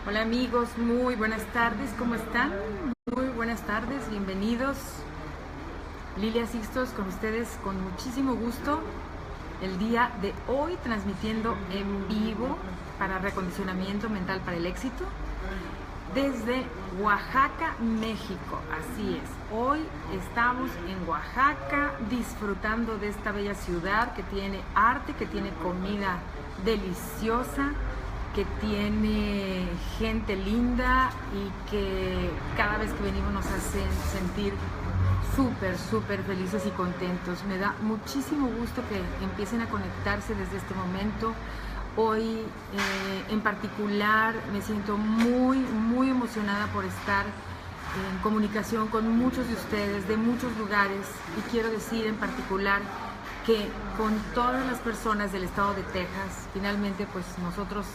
Hola amigos, muy buenas tardes, ¿cómo están? Muy buenas tardes, bienvenidos. Lilia Sixtos con ustedes con muchísimo gusto el día de hoy, transmitiendo en vivo para Recondicionamiento Mental para el Éxito desde Oaxaca, México. Así es, hoy estamos en Oaxaca disfrutando de esta bella ciudad que tiene arte, que tiene comida deliciosa, que tiene gente linda y que cada vez que venimos nos hace sentir súper felices y contentos. Me da muchísimo gusto que empiecen a conectarse desde este momento. Hoy en particular me siento muy emocionada por estar en comunicación con muchos de ustedes de muchos lugares, y quiero decir en particular que con todas las personas del estado de Texas. Finalmente, pues nosotros,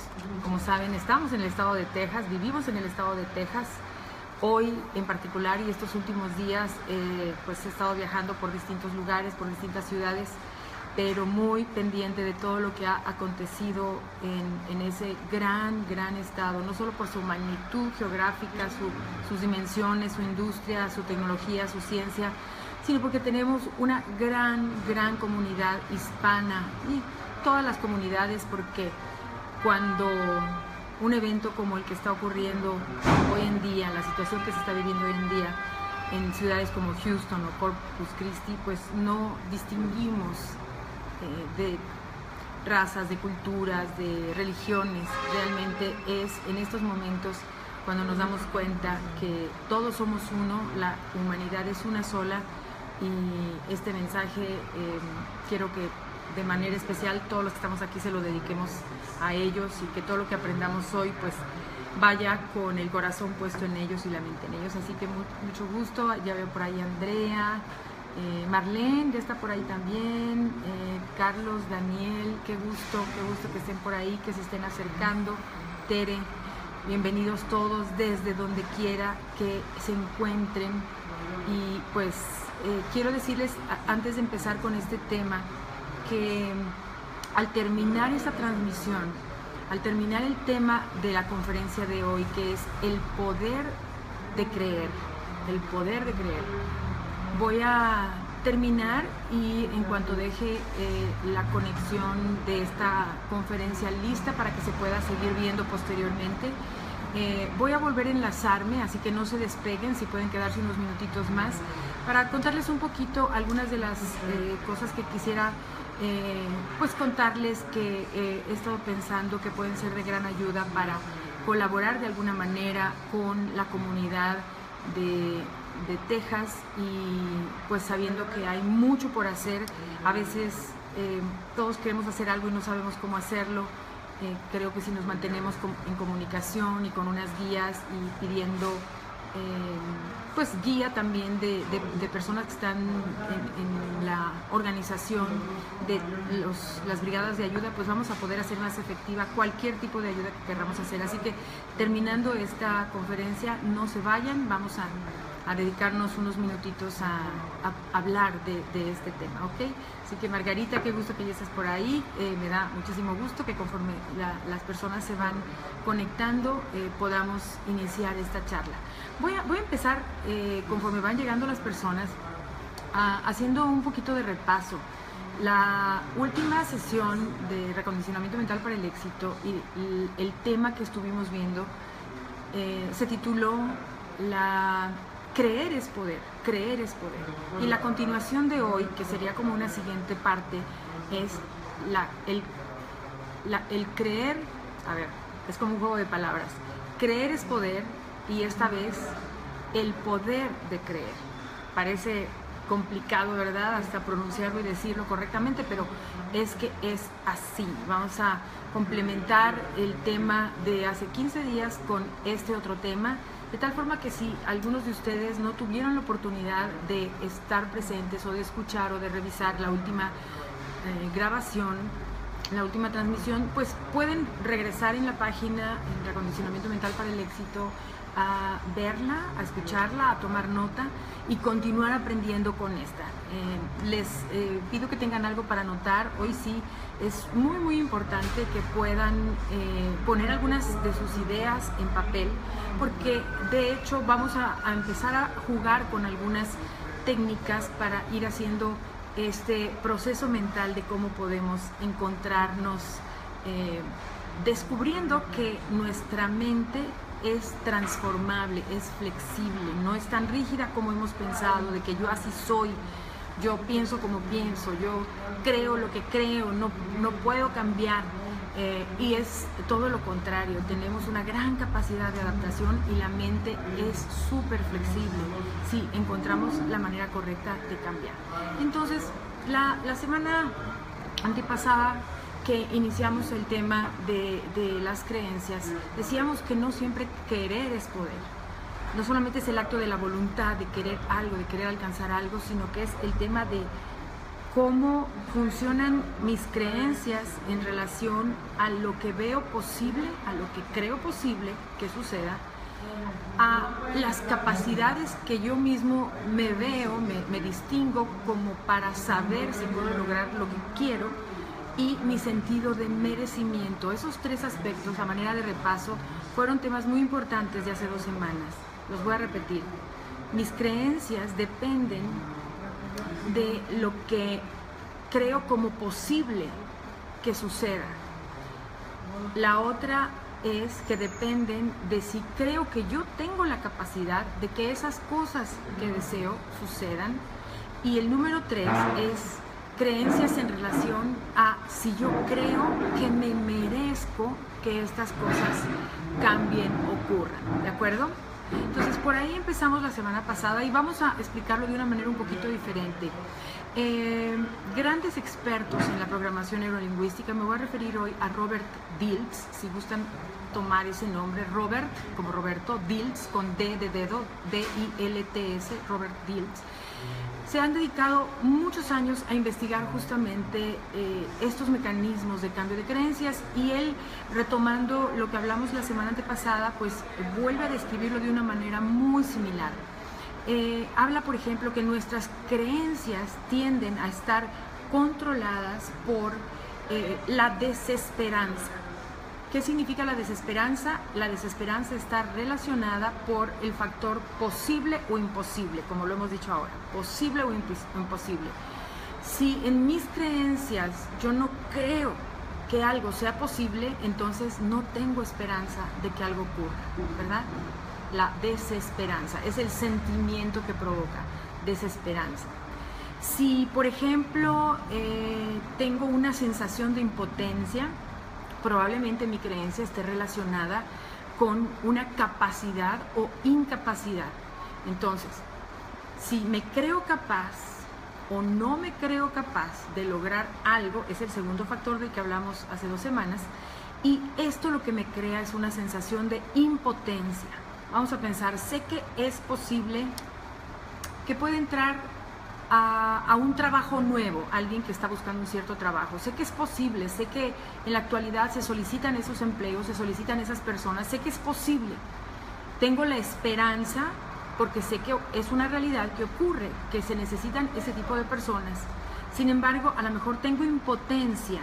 como saben, estamos en el estado de Texas, vivimos en el estado de Texas. Hoy en particular y estos últimos días pues he estado viajando por distintos lugares, por distintas ciudades, pero muy pendiente de todo lo que ha acontecido en ese gran estado, no solo por su magnitud geográfica, sus dimensiones, su industria, su tecnología, su ciencia, sino porque tenemos una gran comunidad hispana y todas las comunidades, porque cuando un evento como el que está ocurriendo hoy en día, la situación que se está viviendo hoy en día en ciudades como Houston o Corpus Christi, pues no distinguimos de razas, de culturas, de religiones. Realmente es en estos momentos cuando nos damos cuenta que todos somos uno, la humanidad es una sola, y este mensaje quiero que de manera especial todos los que estamos aquí se lo dediquemos a ellos, y que todo lo que aprendamos hoy pues vaya con el corazón puesto en ellos y la mente en ellos. Así que mucho gusto. Ya veo por ahí a Andrea, Marlene ya está por ahí también, Carlos, Daniel, qué gusto que estén por ahí, que se estén acercando. Tere, bienvenidos todos desde donde quiera que se encuentren. Y pues quiero decirles, antes de empezar con este tema, que al terminar esta transmisión, al terminar el tema de la conferencia de hoy, que es el poder de creer, voy a terminar, y en cuanto deje la conexión de esta conferencia lista para que se pueda seguir viendo posteriormente, voy a volver a enlazarme, así que no se despeguen, si pueden quedarse unos minutitos más, para contarles un poquito algunas de las cosas que quisiera pues contarles, que he estado pensando que pueden ser de gran ayuda para colaborar de alguna manera con la comunidad de Texas, y pues sabiendo que hay mucho por hacer. A veces todos queremos hacer algo y no sabemos cómo hacerlo. Creo que si nos mantenemos en comunicación y con unas guías, y pidiendo pues guía también de personas que están en la organización de las brigadas de ayuda, pues vamos a poder hacer más efectiva cualquier tipo de ayuda que queramos hacer. Así que terminando esta conferencia, no se vayan, vamos a dedicarnos unos minutitos a hablar de este tema, ¿ok? Así que Margarita, qué gusto que ya estés por ahí. Me da muchísimo gusto que conforme las personas se van conectando podamos iniciar esta charla. Voy a empezar conforme van llegando las personas, haciendo un poquito de repaso. La última sesión de Recondicionamiento Mental para el Éxito, y el tema que estuvimos viendo se tituló Creer es poder, creer es poder. Y la continuación de hoy, que sería como una siguiente parte, es el creer. A ver, es como un juego de palabras. Creer es poder, y esta vez el poder de creer. Parece complicado, ¿verdad?, hasta pronunciarlo y decirlo correctamente, pero es que es así. Vamos a complementar el tema de hace 15 días con este otro tema, de tal forma que si algunos de ustedes no tuvieron la oportunidad de estar presentes o de escuchar o de revisar la última grabación, la última transmisión, pues pueden regresar en la página en Recondicionamiento Mental para el Éxito, a verla, a escucharla, a tomar nota y continuar aprendiendo con esta. Les pido que tengan algo para anotar. Hoy sí es muy importante que puedan poner algunas de sus ideas en papel, porque de hecho vamos a empezar a jugar con algunas técnicas para ir haciendo este proceso mental de cómo podemos encontrarnos descubriendo que nuestra mente es transformable, es flexible, no es tan rígida como hemos pensado, de que yo así soy, yo pienso como pienso, yo creo lo que creo, no puedo cambiar. Y es todo lo contrario, tenemos una gran capacidad de adaptación y la mente es súper flexible si encontramos la manera correcta de cambiar. Entonces, la semana antepasada que iniciamos el tema de las creencias, decíamos que no siempre querer es poder. No solamente es el acto de la voluntad de querer algo, de querer alcanzar algo, sino que es el tema de cómo funcionan mis creencias en relación a lo que veo posible, a lo que creo posible que suceda, a las capacidades que yo mismo me veo, me distingo como para saber si puedo lograr lo que quiero, y mi sentido de merecimiento. Esos tres aspectos, a manera de repaso, fueron temas muy importantes de hace 2 semanas. Los voy a repetir. Mis creencias dependen de lo que creo como posible que suceda. La otra es que dependen de si creo que yo tengo la capacidad de que esas cosas que deseo sucedan. Y el número 3 es creencias en relación a si yo creo que me merezco que estas cosas cambien, ocurran, ¿de acuerdo? Entonces, por ahí empezamos la semana pasada y vamos a explicarlo de una manera un poquito diferente. Grandes expertos en la programación neurolingüística, me voy a referir hoy a Robert Dilts, si gustan tomar ese nombre, Robert, como Roberto, Dilts, con D de dedo, D-I-L-T-S, Robert Dilts. Se han dedicado muchos años a investigar justamente estos mecanismos de cambio de creencias, y él, retomando lo que hablamos la semana antepasada, pues vuelve a describirlo de una manera muy similar. Habla, por ejemplo, que nuestras creencias tienden a estar controladas por la desesperanza. ¿Qué significa la desesperanza? La desesperanza está relacionada por el factor posible o imposible, como lo hemos dicho ahora, posible o imposible. Si en mis creencias yo no creo que algo sea posible, entonces no tengo esperanza de que algo ocurra, ¿verdad? La desesperanza es el sentimiento que provoca desesperanza. Si, por ejemplo, tengo una sensación de impotencia, probablemente mi creencia esté relacionada con una capacidad o incapacidad. Entonces, si me creo capaz o no me creo capaz de lograr algo, es el segundo factor del que hablamos hace 2 semanas, y esto lo que me crea es una sensación de impotencia. Vamos a pensar, sé que es posible que pueda entrar a un trabajo nuevo, alguien que está buscando un cierto trabajo. Sé que es posible, sé que en la actualidad se solicitan esos empleos, se solicitan esas personas, sé que es posible. Tengo la esperanza porque sé que es una realidad que ocurre, que se necesitan ese tipo de personas. Sin embargo, a lo mejor tengo impotencia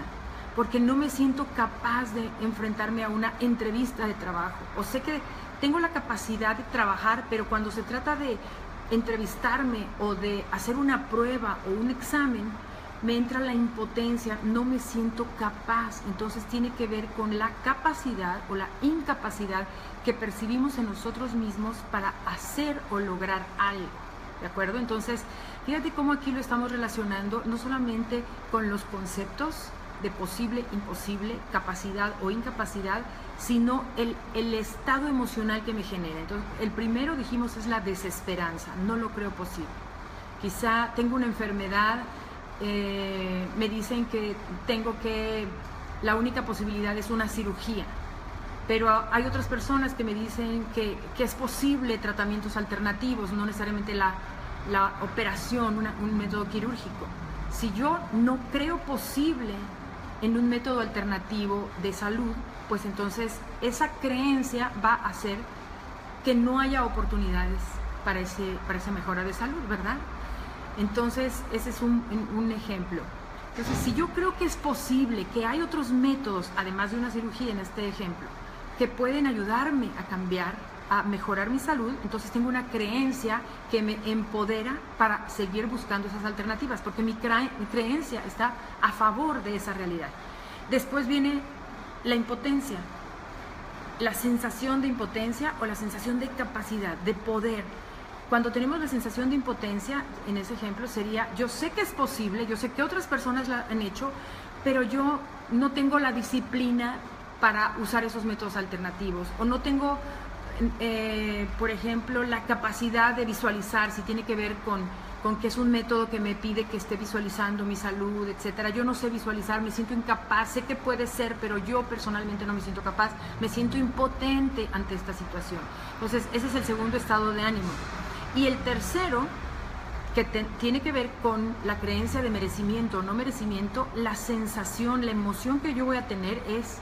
porque no me siento capaz de enfrentarme a una entrevista de trabajo. O sé que tengo la capacidad de trabajar, pero cuando se trata de entrevistarme o de hacer una prueba o un examen, me entra la impotencia, no me siento capaz. Entonces tiene que ver con la capacidad o la incapacidad que percibimos en nosotros mismos para hacer o lograr algo, ¿de acuerdo? Entonces, fíjate cómo aquí lo estamos relacionando no solamente con los conceptos de posible, imposible, capacidad o incapacidad, sino el estado emocional que me genera. Entonces, el primero, dijimos, es la desesperanza, no lo creo posible. Quizá tengo una enfermedad, me dicen que la única posibilidad es una cirugía, pero hay otras personas que me dicen que es posible tratamientos alternativos, no necesariamente la operación, un método quirúrgico. Si yo no creo posible en un método alternativo de salud, pues entonces esa creencia va a hacer que no haya oportunidades para esa mejora de salud, ¿verdad? Entonces, ese es un ejemplo. Entonces, si yo creo que es posible, que hay otros métodos, además de una cirugía en este ejemplo, que pueden ayudarme a cambiar, a mejorar mi salud, entonces tengo una creencia que me empodera para seguir buscando esas alternativas, porque mi creencia está a favor de esa realidad. Después viene la impotencia, la sensación de impotencia o la sensación de capacidad, de poder. Cuando tenemos la sensación de impotencia, en ese ejemplo sería, yo sé que es posible, yo sé que otras personas la han hecho, pero yo no tengo la disciplina para usar esos métodos alternativos, o no tengo, por ejemplo, la capacidad de visualizar, si tiene que ver con que es un método que me pide que esté visualizando mi salud, etcétera. Yo no sé visualizar, me siento incapaz, sé que puede ser, pero yo personalmente no me siento capaz, me siento impotente ante esta situación. Entonces, ese es el segundo estado de ánimo. Y el tercero, que tiene que ver con la creencia de merecimiento o no merecimiento, la sensación, la emoción que yo voy a tener es,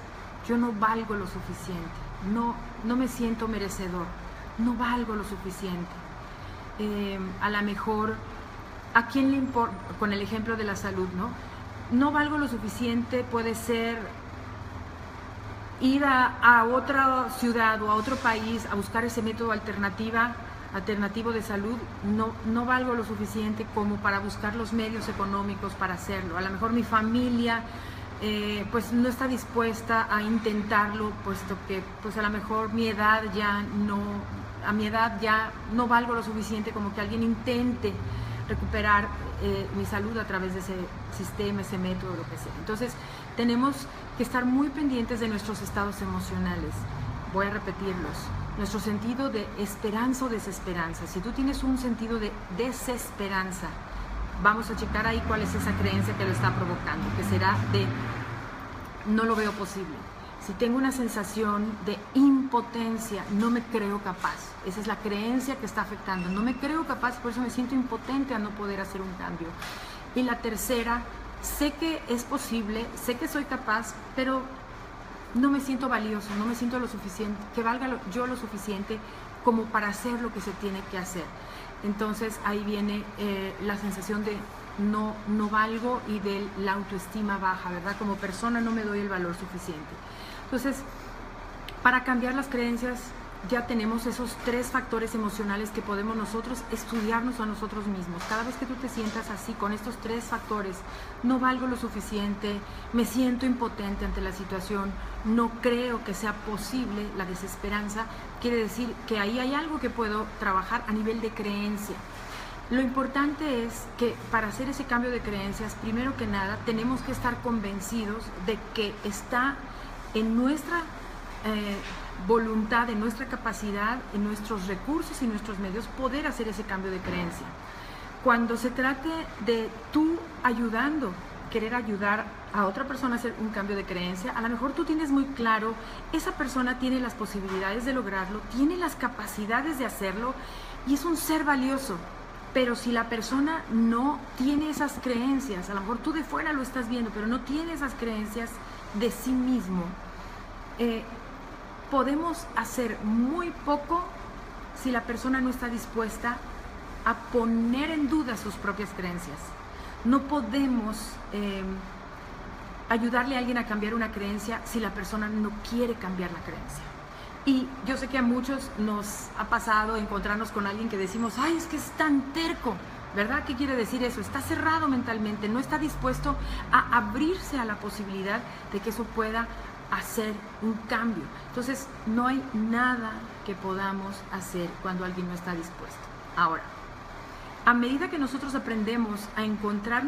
yo no valgo lo suficiente, no me siento merecedor, no valgo lo suficiente. A lo mejor, ¿a quién le importa? Con el ejemplo de la salud, ¿no? No valgo lo suficiente, puede ser ir a otra ciudad o a otro país a buscar ese método alternativo de salud, no valgo lo suficiente como para buscar los medios económicos para hacerlo. A lo mejor mi familia pues no está dispuesta a intentarlo, puesto que pues a lo mejor a mi edad ya no valgo lo suficiente como que alguien intente recuperar mi salud a través de ese sistema, ese método, lo que sea. Entonces tenemos que estar muy pendientes de nuestros estados emocionales. Voy a repetirlos. Nuestro sentido de esperanza o desesperanza. Si tú tienes un sentido de desesperanza, vamos a checar ahí cuál es esa creencia que lo está provocando, que será de no lo veo posible. Si tengo una sensación de impotencia, no me creo capaz. Esa es la creencia que está afectando. No me creo capaz, por eso me siento impotente a no poder hacer un cambio. Y la tercera, sé que es posible, sé que soy capaz, pero no me siento valioso, no me siento lo suficiente, que valga yo lo suficiente como para hacer lo que se tiene que hacer. Entonces ahí viene la sensación de no valgo y de la autoestima baja, ¿verdad? Como persona no me doy el valor suficiente. Entonces, para cambiar las creencias ya tenemos esos 3 factores emocionales que podemos nosotros estudiarnos a nosotros mismos. Cada vez que tú te sientas así, con estos 3 factores, no valgo lo suficiente, me siento impotente ante la situación, no creo que sea posible, la desesperanza, quiere decir que ahí hay algo que puedo trabajar a nivel de creencia. Lo importante es que para hacer ese cambio de creencias, primero que nada, tenemos que estar convencidos de que está en nuestra voluntad, en nuestra capacidad, en nuestros recursos y nuestros medios, poder hacer ese cambio de creencia. Cuando se trate de tú querer ayudar a otra persona a hacer un cambio de creencia, a lo mejor tú tienes muy claro, esa persona tiene las posibilidades de lograrlo, tiene las capacidades de hacerlo y es un ser valioso. Pero si la persona no tiene esas creencias, a lo mejor tú de fuera lo estás viendo, pero no tiene esas creencias de sí mismo, podemos hacer muy poco si la persona no está dispuesta a poner en duda sus propias creencias. No podemos ayudarle a alguien a cambiar una creencia si la persona no quiere cambiar la creencia. Y yo sé que a muchos nos ha pasado encontrarnos con alguien que decimos, ay, es que es tan terco, ¿verdad? ¿Qué quiere decir eso? Está cerrado mentalmente, no está dispuesto a abrirse a la posibilidad de que eso pueda hacer un cambio. Entonces, no hay nada que podamos hacer cuando alguien no está dispuesto. Ahora, a medida que nosotros aprendemos a encontrar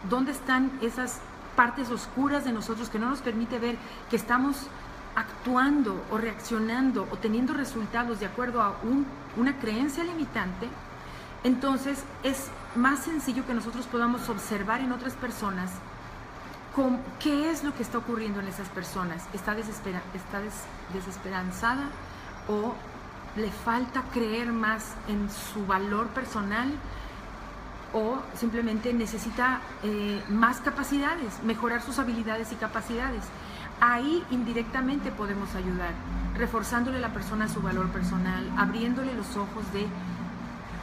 dónde están esas partes oscuras de nosotros que no nos permite ver que estamos actuando o reaccionando o teniendo resultados de acuerdo a una creencia limitante, entonces es más sencillo que nosotros podamos observar en otras personas qué es lo que está ocurriendo en esas personas. ¿Está desesperanzada o le falta creer más en su valor personal o simplemente necesita más capacidades, mejorar sus habilidades y capacidades? Ahí indirectamente podemos ayudar, reforzándole a la persona su valor personal, abriéndole los ojos de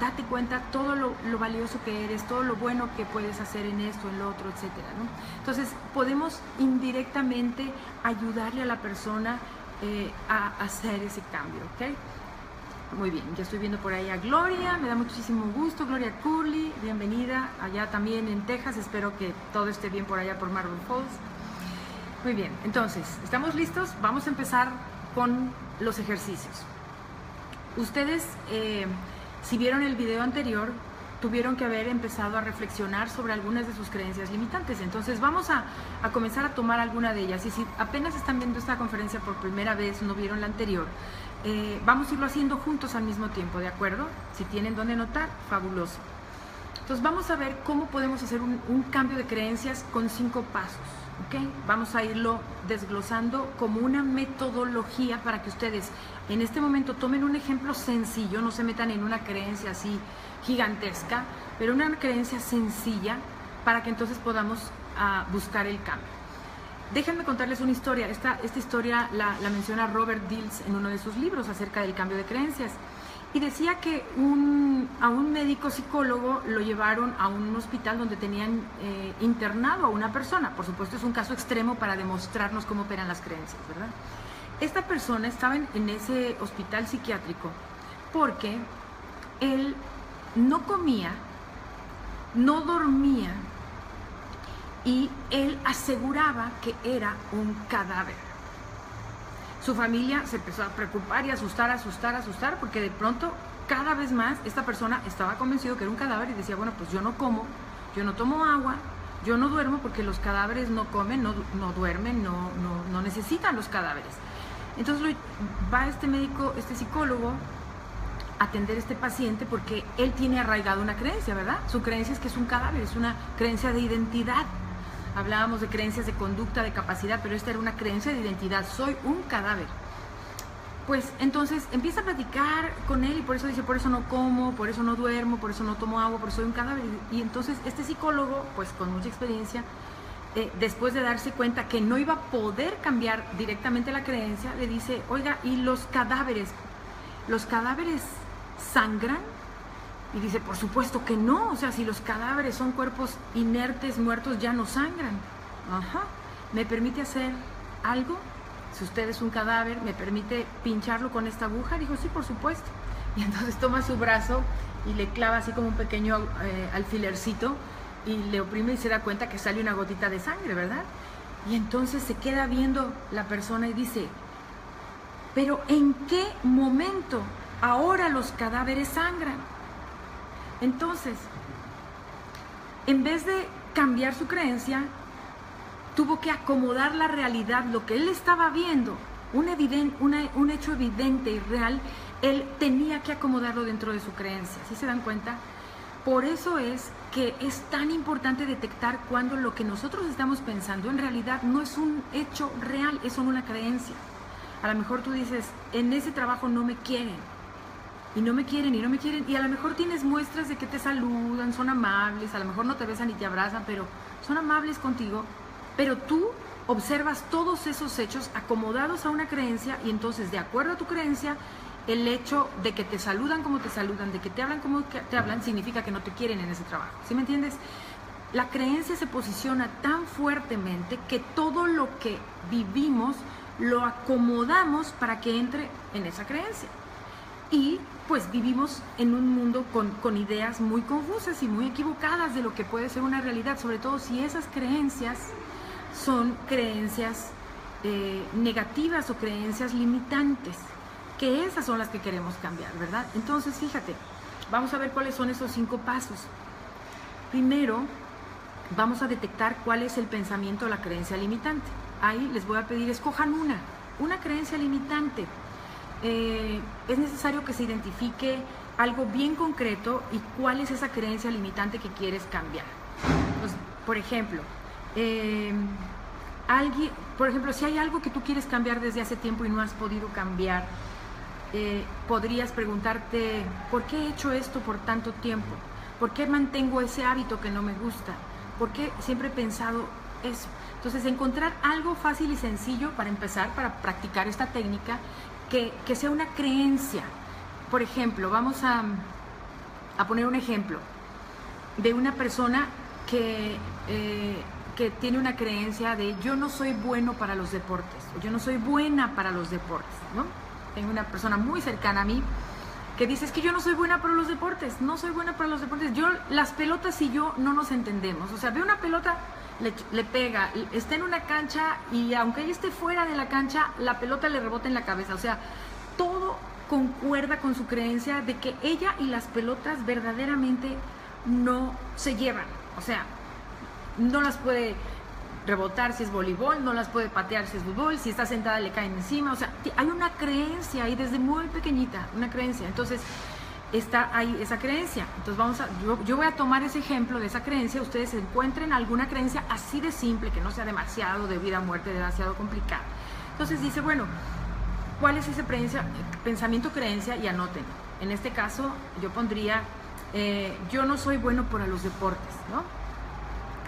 date cuenta todo lo valioso que eres, todo lo bueno que puedes hacer en esto, en lo otro, etcétera, ¿no? Entonces podemos indirectamente ayudarle a la persona a hacer ese cambio, ¿ok? Muy bien, ya estoy viendo por ahí a Gloria, me da muchísimo gusto, Gloria Curly, bienvenida allá también en Texas, espero que todo esté bien por allá por Marble Falls. Muy bien, entonces, ¿estamos listos? Vamos a empezar con los ejercicios. Ustedes, si vieron el video anterior, tuvieron que haber empezado a reflexionar sobre algunas de sus creencias limitantes. Entonces vamos a comenzar a tomar alguna de ellas. Y si apenas están viendo esta conferencia por primera vez, no vieron la anterior, vamos a irlo haciendo juntos al mismo tiempo, ¿de acuerdo? Si tienen dónde anotar, fabuloso. Entonces vamos a ver cómo podemos hacer un cambio de creencias con 5 pasos, ¿ok? Vamos a irlo desglosando como una metodología para que ustedes en este momento tomen un ejemplo sencillo, no se metan en una creencia así gigantesca, pero una creencia sencilla para que entonces podamos buscar el cambio. Déjenme contarles una historia. Esta historia la menciona Robert Dills en uno de sus libros acerca del cambio de creencias. Y decía que a un médico psicólogo lo llevaron a un hospital donde tenían internado a una persona. Por supuesto, es un caso extremo para demostrarnos cómo operan las creencias, ¿verdad? Esta persona estaba en ese hospital psiquiátrico porque él no comía, no dormía, y él aseguraba que era un cadáver. Su familia se empezó a preocupar y asustar, porque de pronto, cada vez más, esta persona estaba convencido que era un cadáver y decía, bueno, pues yo no como, yo no tomo agua, yo no duermo, porque los cadáveres no comen, no duermen, no necesitan los cadáveres. Entonces va este médico, este psicólogo, a atender a este paciente porque él tiene arraigado una creencia, ¿verdad? Su creencia es que es un cadáver, es una creencia de identidad. Hablábamos de creencias de conducta, de capacidad, pero esta era una creencia de identidad. Soy un cadáver. Pues entonces empieza a platicar con él y por eso dice, por eso no como, por eso no duermo, por eso no tomo agua, por eso soy un cadáver. Y entonces este psicólogo, pues con mucha experiencia, después de darse cuenta que no iba a poder cambiar directamente la creencia, le dice, oiga, ¿y los cadáveres sangran? Y dice, por supuesto que no, o sea, si los cadáveres son cuerpos inertes, muertos, ya no sangran. Ajá, ¿me permite hacer algo? Si usted es un cadáver, ¿me permite pincharlo con esta aguja? Dijo, sí, por supuesto. Y entonces toma su brazo y le clava así como un pequeño alfilercito y le oprime y se da cuenta que sale una gotita de sangre, ¿verdad? Y entonces se queda viendo la persona y dice, pero ¿en qué momento ahora los cadáveres sangran? Entonces, en vez de cambiar su creencia, tuvo que acomodar la realidad, lo que él estaba viendo, un hecho evidente y real, él tenía que acomodarlo dentro de su creencia. ¿Sí se dan cuenta? Por eso es que es tan importante detectar cuando lo que nosotros estamos pensando en realidad no es un hecho real, es solo una creencia. A lo mejor tú dices, en ese trabajo no me quieren. Y no me quieren, y a lo mejor tienes muestras de que te saludan, son amables, a lo mejor no te besan ni te abrazan, pero son amables contigo, pero tú observas todos esos hechos acomodados a una creencia, y entonces, de acuerdo a tu creencia, el hecho de que te saludan como te saludan, de que te hablan como te hablan, significa que no te quieren en ese trabajo. ¿Sí me entiendes? La creencia se posiciona tan fuertemente que todo lo que vivimos lo acomodamos para que entre en esa creencia. Y pues vivimos en un mundo con ideas muy confusas y muy equivocadas de lo que puede ser una realidad, sobre todo si esas creencias son creencias negativas o creencias limitantes, que esas son las que queremos cambiar, ¿verdad? Entonces, fíjate, vamos a ver cuáles son esos 5 pasos. Primero, vamos a detectar cuál es el pensamiento o la creencia limitante. Ahí les voy a pedir, escojan una creencia limitante. Es necesario que se identifique algo bien concreto y cuál es esa creencia limitante que quieres cambiar. Pues, por ejemplo, si hay algo que tú quieres cambiar desde hace tiempo y no has podido cambiar, podrías preguntarte, ¿por qué he hecho esto por tanto tiempo? ¿Por qué mantengo ese hábito que no me gusta? ¿Por qué siempre he pensado eso? Entonces, encontrar algo fácil y sencillo para empezar, para practicar esta técnica, que sea una creencia. Por ejemplo, vamos a a poner un ejemplo de una persona que tiene una creencia de yo no soy bueno para los deportes, o yo no soy buena para los deportes, ¿no? Tengo una persona muy cercana a mí que dice, es que yo no soy buena para los deportes, no soy buena para los deportes. Las pelotas y yo no nos entendemos. O sea, ve una pelota, le pega, está en una cancha y aunque ella esté fuera de la cancha, la pelota le rebota en la cabeza. O sea, todo concuerda con su creencia de que ella y las pelotas verdaderamente no se llevan. O sea, no las puede rebotar si es voleibol, no las puede patear si es fútbol, si está sentada le caen encima. O sea, hay una creencia ahí desde muy pequeñita, una creencia. Entonces, está ahí esa creencia. Entonces, yo voy a tomar ese ejemplo de esa creencia. Ustedes encuentren alguna creencia así de simple, que no sea demasiado de vida o muerte, demasiado complicada. Entonces dice, bueno, ¿cuál es ese pensamiento, creencia? Y anoten. En este caso, yo pondría, yo no soy bueno para los deportes, ¿no?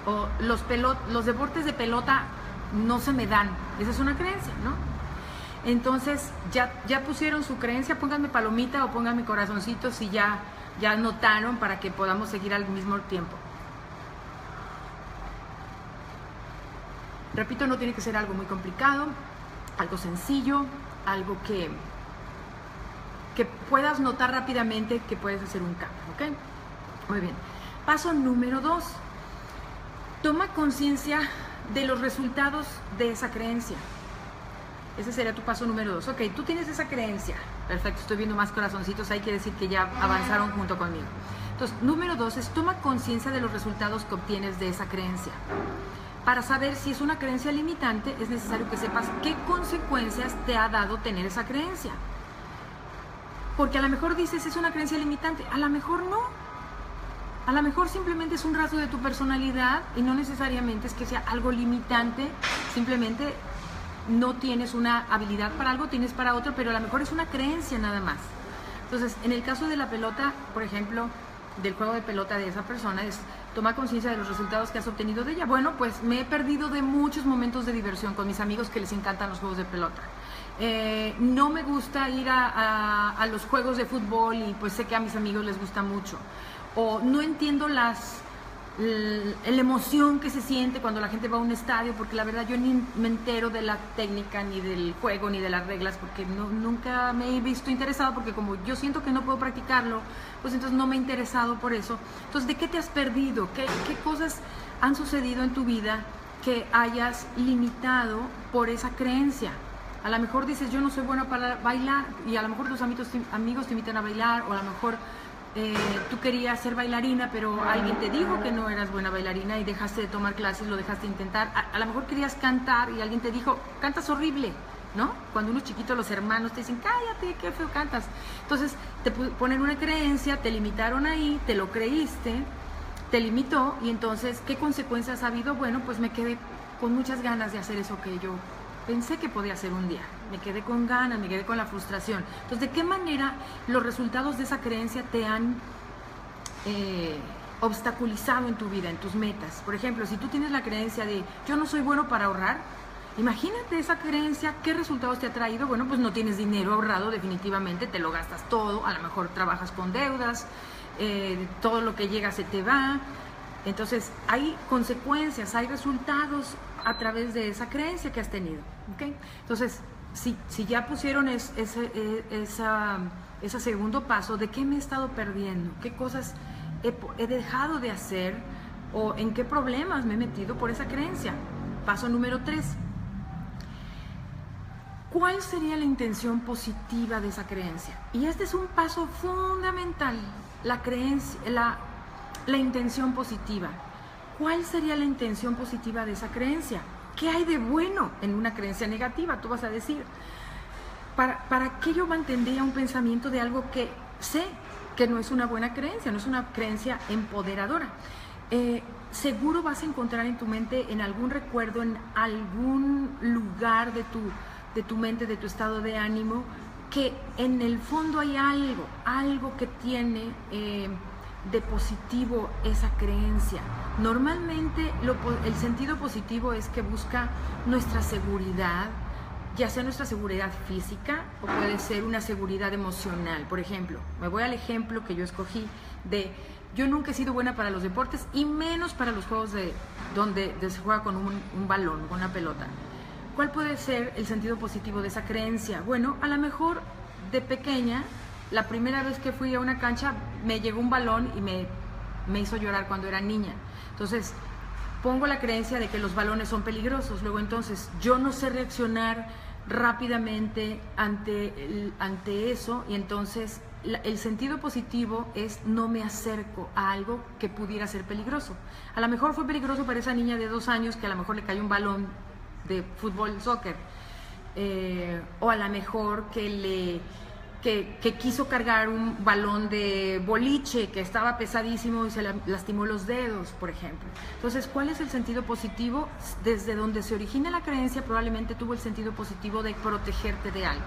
O los deportes de pelota no se me dan. Esa es una creencia, ¿no? Entonces, ya pusieron su creencia, pónganme palomita o pónganme corazoncito si ya anotaron para que podamos seguir al mismo tiempo. Repito, no tiene que ser algo muy complicado, algo sencillo, algo que puedas notar rápidamente que puedes hacer un cambio, ¿ok? Muy bien. Paso número 2. Toma conciencia de los resultados de esa creencia. Ese sería tu paso número 2. Ok, tú tienes esa creencia. Perfecto, estoy viendo más corazoncitos. Hay que decir que ya avanzaron junto conmigo. Entonces, número 2 es toma conciencia de los resultados que obtienes de esa creencia. Para saber si es una creencia limitante, es necesario que sepas qué consecuencias te ha dado tener esa creencia. Porque a lo mejor dices, es una creencia limitante. A lo mejor no. A lo mejor simplemente es un rasgo de tu personalidad y no necesariamente es que sea algo limitante, simplemente no tienes una habilidad para algo, tienes para otro, pero a lo mejor es una creencia nada más. Entonces, en el caso de la pelota, por ejemplo, del juego de pelota de esa persona, es toma conciencia de los resultados que has obtenido de ella. Bueno, pues me he perdido de muchos momentos de diversión con mis amigos que les encantan los juegos de pelota. No me gusta ir a los juegos de fútbol y pues sé que a mis amigos les gusta mucho. O no entiendo la emoción que se siente cuando la gente va a un estadio, porque la verdad yo ni me entero de la técnica, ni del juego, ni de las reglas, porque nunca me he visto interesado, porque como yo siento que no puedo practicarlo, pues entonces no me he interesado por eso. Entonces, ¿de qué te has perdido? ¿Qué cosas han sucedido en tu vida que hayas limitado por esa creencia? A lo mejor dices, yo no soy buena para bailar, y a lo mejor tus amigos te invitan a bailar, o a lo mejor tú querías ser bailarina, pero alguien te dijo que no eras buena bailarina y dejaste de tomar clases, lo dejaste de intentar. A lo mejor querías cantar y alguien te dijo, cantas horrible, ¿no? Cuando uno chiquito, los hermanos te dicen, cállate, qué feo cantas. Entonces te ponen una creencia, te limitaron ahí, te lo creíste, te limitó, y entonces, ¿qué consecuencias ha habido? Bueno, pues me quedé con muchas ganas de hacer eso que yo pensé que podía hacer un día. Me quedé con ganas, me quedé con la frustración. Entonces, ¿de qué manera los resultados de esa creencia te han obstaculizado en tu vida, en tus metas? Por ejemplo, si tú tienes la creencia de yo no soy bueno para ahorrar, imagínate esa creencia, ¿qué resultados te ha traído? Bueno, pues no tienes dinero ahorrado definitivamente, te lo gastas todo, a lo mejor trabajas con deudas, todo lo que llega se te va. Entonces, hay consecuencias, hay resultados a través de esa creencia que has tenido, ¿ok? Entonces, si ya pusieron ese segundo paso, ¿de qué me he estado perdiendo? ¿Qué cosas he dejado de hacer? ¿O en qué problemas me he metido por esa creencia? Paso número 3. ¿Cuál sería la intención positiva de esa creencia? Y este es un paso fundamental, la creencia, la intención positiva. ¿Cuál sería la intención positiva de esa creencia? ¿Qué hay de bueno en una creencia negativa? Tú vas a decir, ¿para qué yo mantendría un pensamiento de algo que sé que no es una buena creencia, no es una creencia empoderadora? Seguro vas a encontrar en tu mente, en algún recuerdo, en algún lugar de tu mente, de tu estado de ánimo, que en el fondo hay algo que tiene de positivo esa creencia. Normalmente el sentido positivo es que busca nuestra seguridad, ya sea nuestra seguridad física o puede ser una seguridad emocional. Por ejemplo, me voy al ejemplo que yo escogí de yo nunca he sido buena para los deportes y menos para los juegos donde se juega con un balón, con una pelota. ¿Cuál puede ser el sentido positivo de esa creencia? Bueno, a lo mejor de pequeña, la primera vez que fui a una cancha me llegó un balón y me hizo llorar cuando era niña. Entonces, pongo la creencia de que los balones son peligrosos. Luego entonces yo no sé reaccionar rápidamente ante eso, y entonces el sentido positivo es no me acerco a algo que pudiera ser peligroso. A lo mejor fue peligroso para esa niña de 2 años que a lo mejor le cayó un balón de fútbol, soccer, o a lo mejor que quiso cargar un balón de boliche que estaba pesadísimo y se lastimó los dedos, por ejemplo. Entonces, ¿cuál es el sentido positivo? Desde donde se origina la creencia, probablemente tuvo el sentido positivo de protegerte de algo.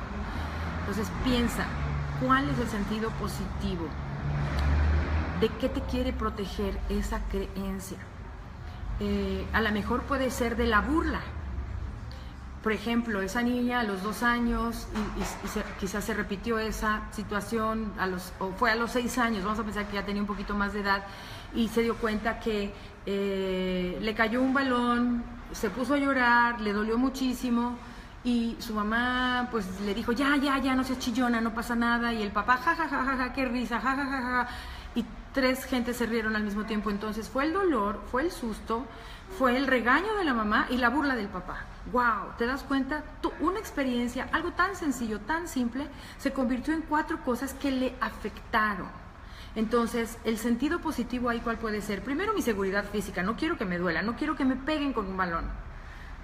Entonces, piensa, ¿cuál es el sentido positivo? ¿De qué te quiere proteger esa creencia? A lo mejor puede ser de la burla. Por ejemplo, esa niña a los 2 años quizás se repitió esa situación, o fue a los 6 años, vamos a pensar que ya tenía un poquito más de edad, y se dio cuenta que le cayó un balón, se puso a llorar, le dolió muchísimo, y su mamá pues le dijo, ya, no seas chillona, no pasa nada, y el papá, ja, qué risa, ja, y 3 gentes se rieron al mismo tiempo. Entonces fue el dolor, fue el susto, fue el regaño de la mamá y la burla del papá. ¡Wow! ¿Te das cuenta? Una experiencia, algo tan sencillo, tan simple, se convirtió en 4 cosas que le afectaron. Entonces, el sentido positivo ahí, ¿cuál puede ser? Primero, mi seguridad física. No quiero que me duela, no quiero que me peguen con un balón.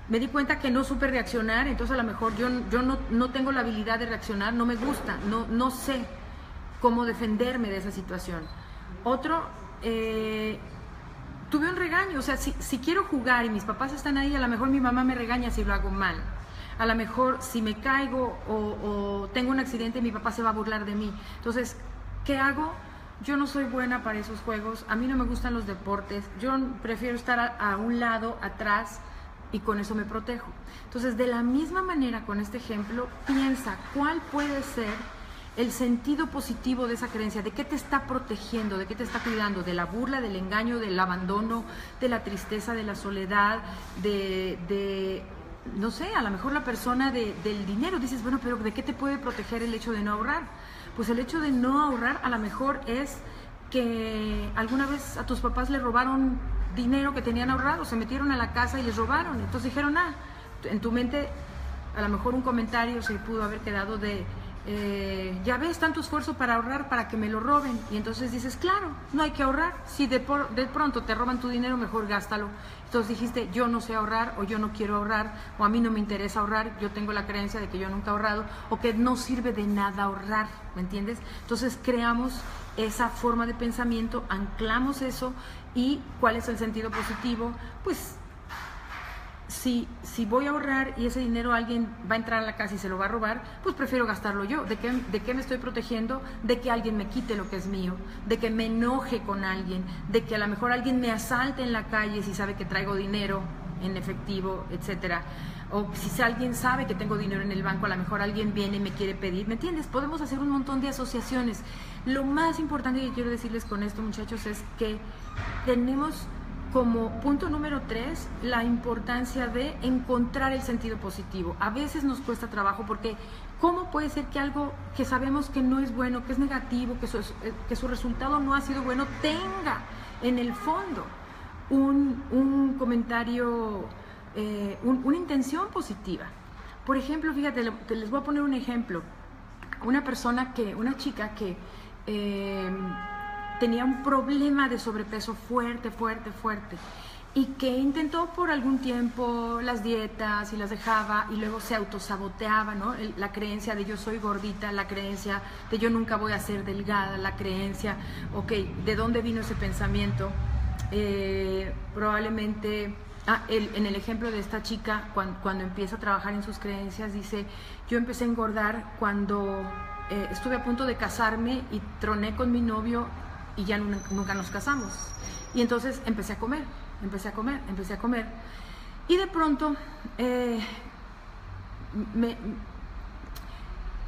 Me di cuenta que no supe reaccionar, entonces a lo mejor yo no tengo la habilidad de reaccionar, no me gusta, no sé cómo defenderme de esa situación. Otro, tuve un regaño, o sea, si quiero jugar y mis papás están ahí, a lo mejor mi mamá me regaña si lo hago mal. A lo mejor si me caigo o tengo un accidente, mi papá se va a burlar de mí. Entonces, ¿qué hago? Yo no soy buena para esos juegos, a mí no me gustan los deportes, yo prefiero estar a un lado, atrás, y con eso me protejo. Entonces, de la misma manera, con este ejemplo, piensa cuál puede ser el sentido positivo de esa creencia, de qué te está protegiendo, de qué te está cuidando, de la burla, del engaño, del abandono, de la tristeza, de la soledad, no sé, a lo mejor la persona del dinero. Dices, bueno, pero ¿de qué te puede proteger el hecho de no ahorrar? Pues el hecho de no ahorrar a lo mejor es que alguna vez a tus papás le robaron dinero que tenían ahorrado, se metieron a la casa y les robaron. Entonces dijeron, en tu mente a lo mejor un comentario se pudo haber quedado de ya ves, tanto esfuerzo para ahorrar para que me lo roben. Y entonces dices, claro, no hay que ahorrar. Si de pronto te roban tu dinero, mejor gástalo. Entonces dijiste, yo no sé ahorrar, o yo no quiero ahorrar, o a mí no me interesa ahorrar, yo tengo la creencia de que yo nunca he ahorrado, o que no sirve de nada ahorrar, ¿me entiendes? Entonces creamos esa forma de pensamiento, anclamos eso. ¿Y cuál es el sentido positivo? Pues si voy a ahorrar y ese dinero alguien va a entrar a la casa y se lo va a robar, pues prefiero gastarlo yo. ¿De qué me estoy protegiendo? De que alguien me quite lo que es mío, de que me enoje con alguien, de que a lo mejor alguien me asalte en la calle si sabe que traigo dinero en efectivo, etcétera. O si alguien sabe que tengo dinero en el banco, a lo mejor alguien viene y me quiere pedir, ¿me entiendes? Podemos hacer un montón de asociaciones. Lo más importante que quiero decirles con esto, muchachos, es que tenemos como punto número 3 la importancia de encontrar el sentido positivo. A veces nos cuesta trabajo porque ¿cómo puede ser que algo que sabemos que no es bueno, que es negativo, que su resultado no ha sido bueno, tenga en el fondo un comentario, una intención positiva? Por ejemplo, fíjate, les voy a poner un ejemplo. Una chica que tenía un problema de sobrepeso fuerte, y que intentó por algún tiempo las dietas y las dejaba, y luego se autosaboteaba, ¿no? La creencia de yo soy gordita, la creencia de yo nunca voy a ser delgada, la creencia, ¿de dónde vino ese pensamiento? Probablemente, en el ejemplo de esta chica, cuando empieza a trabajar en sus creencias, dice, yo empecé a engordar cuando estuve a punto de casarme y troné con mi novio y ya nunca nos casamos. Y entonces empecé a comer. Y de pronto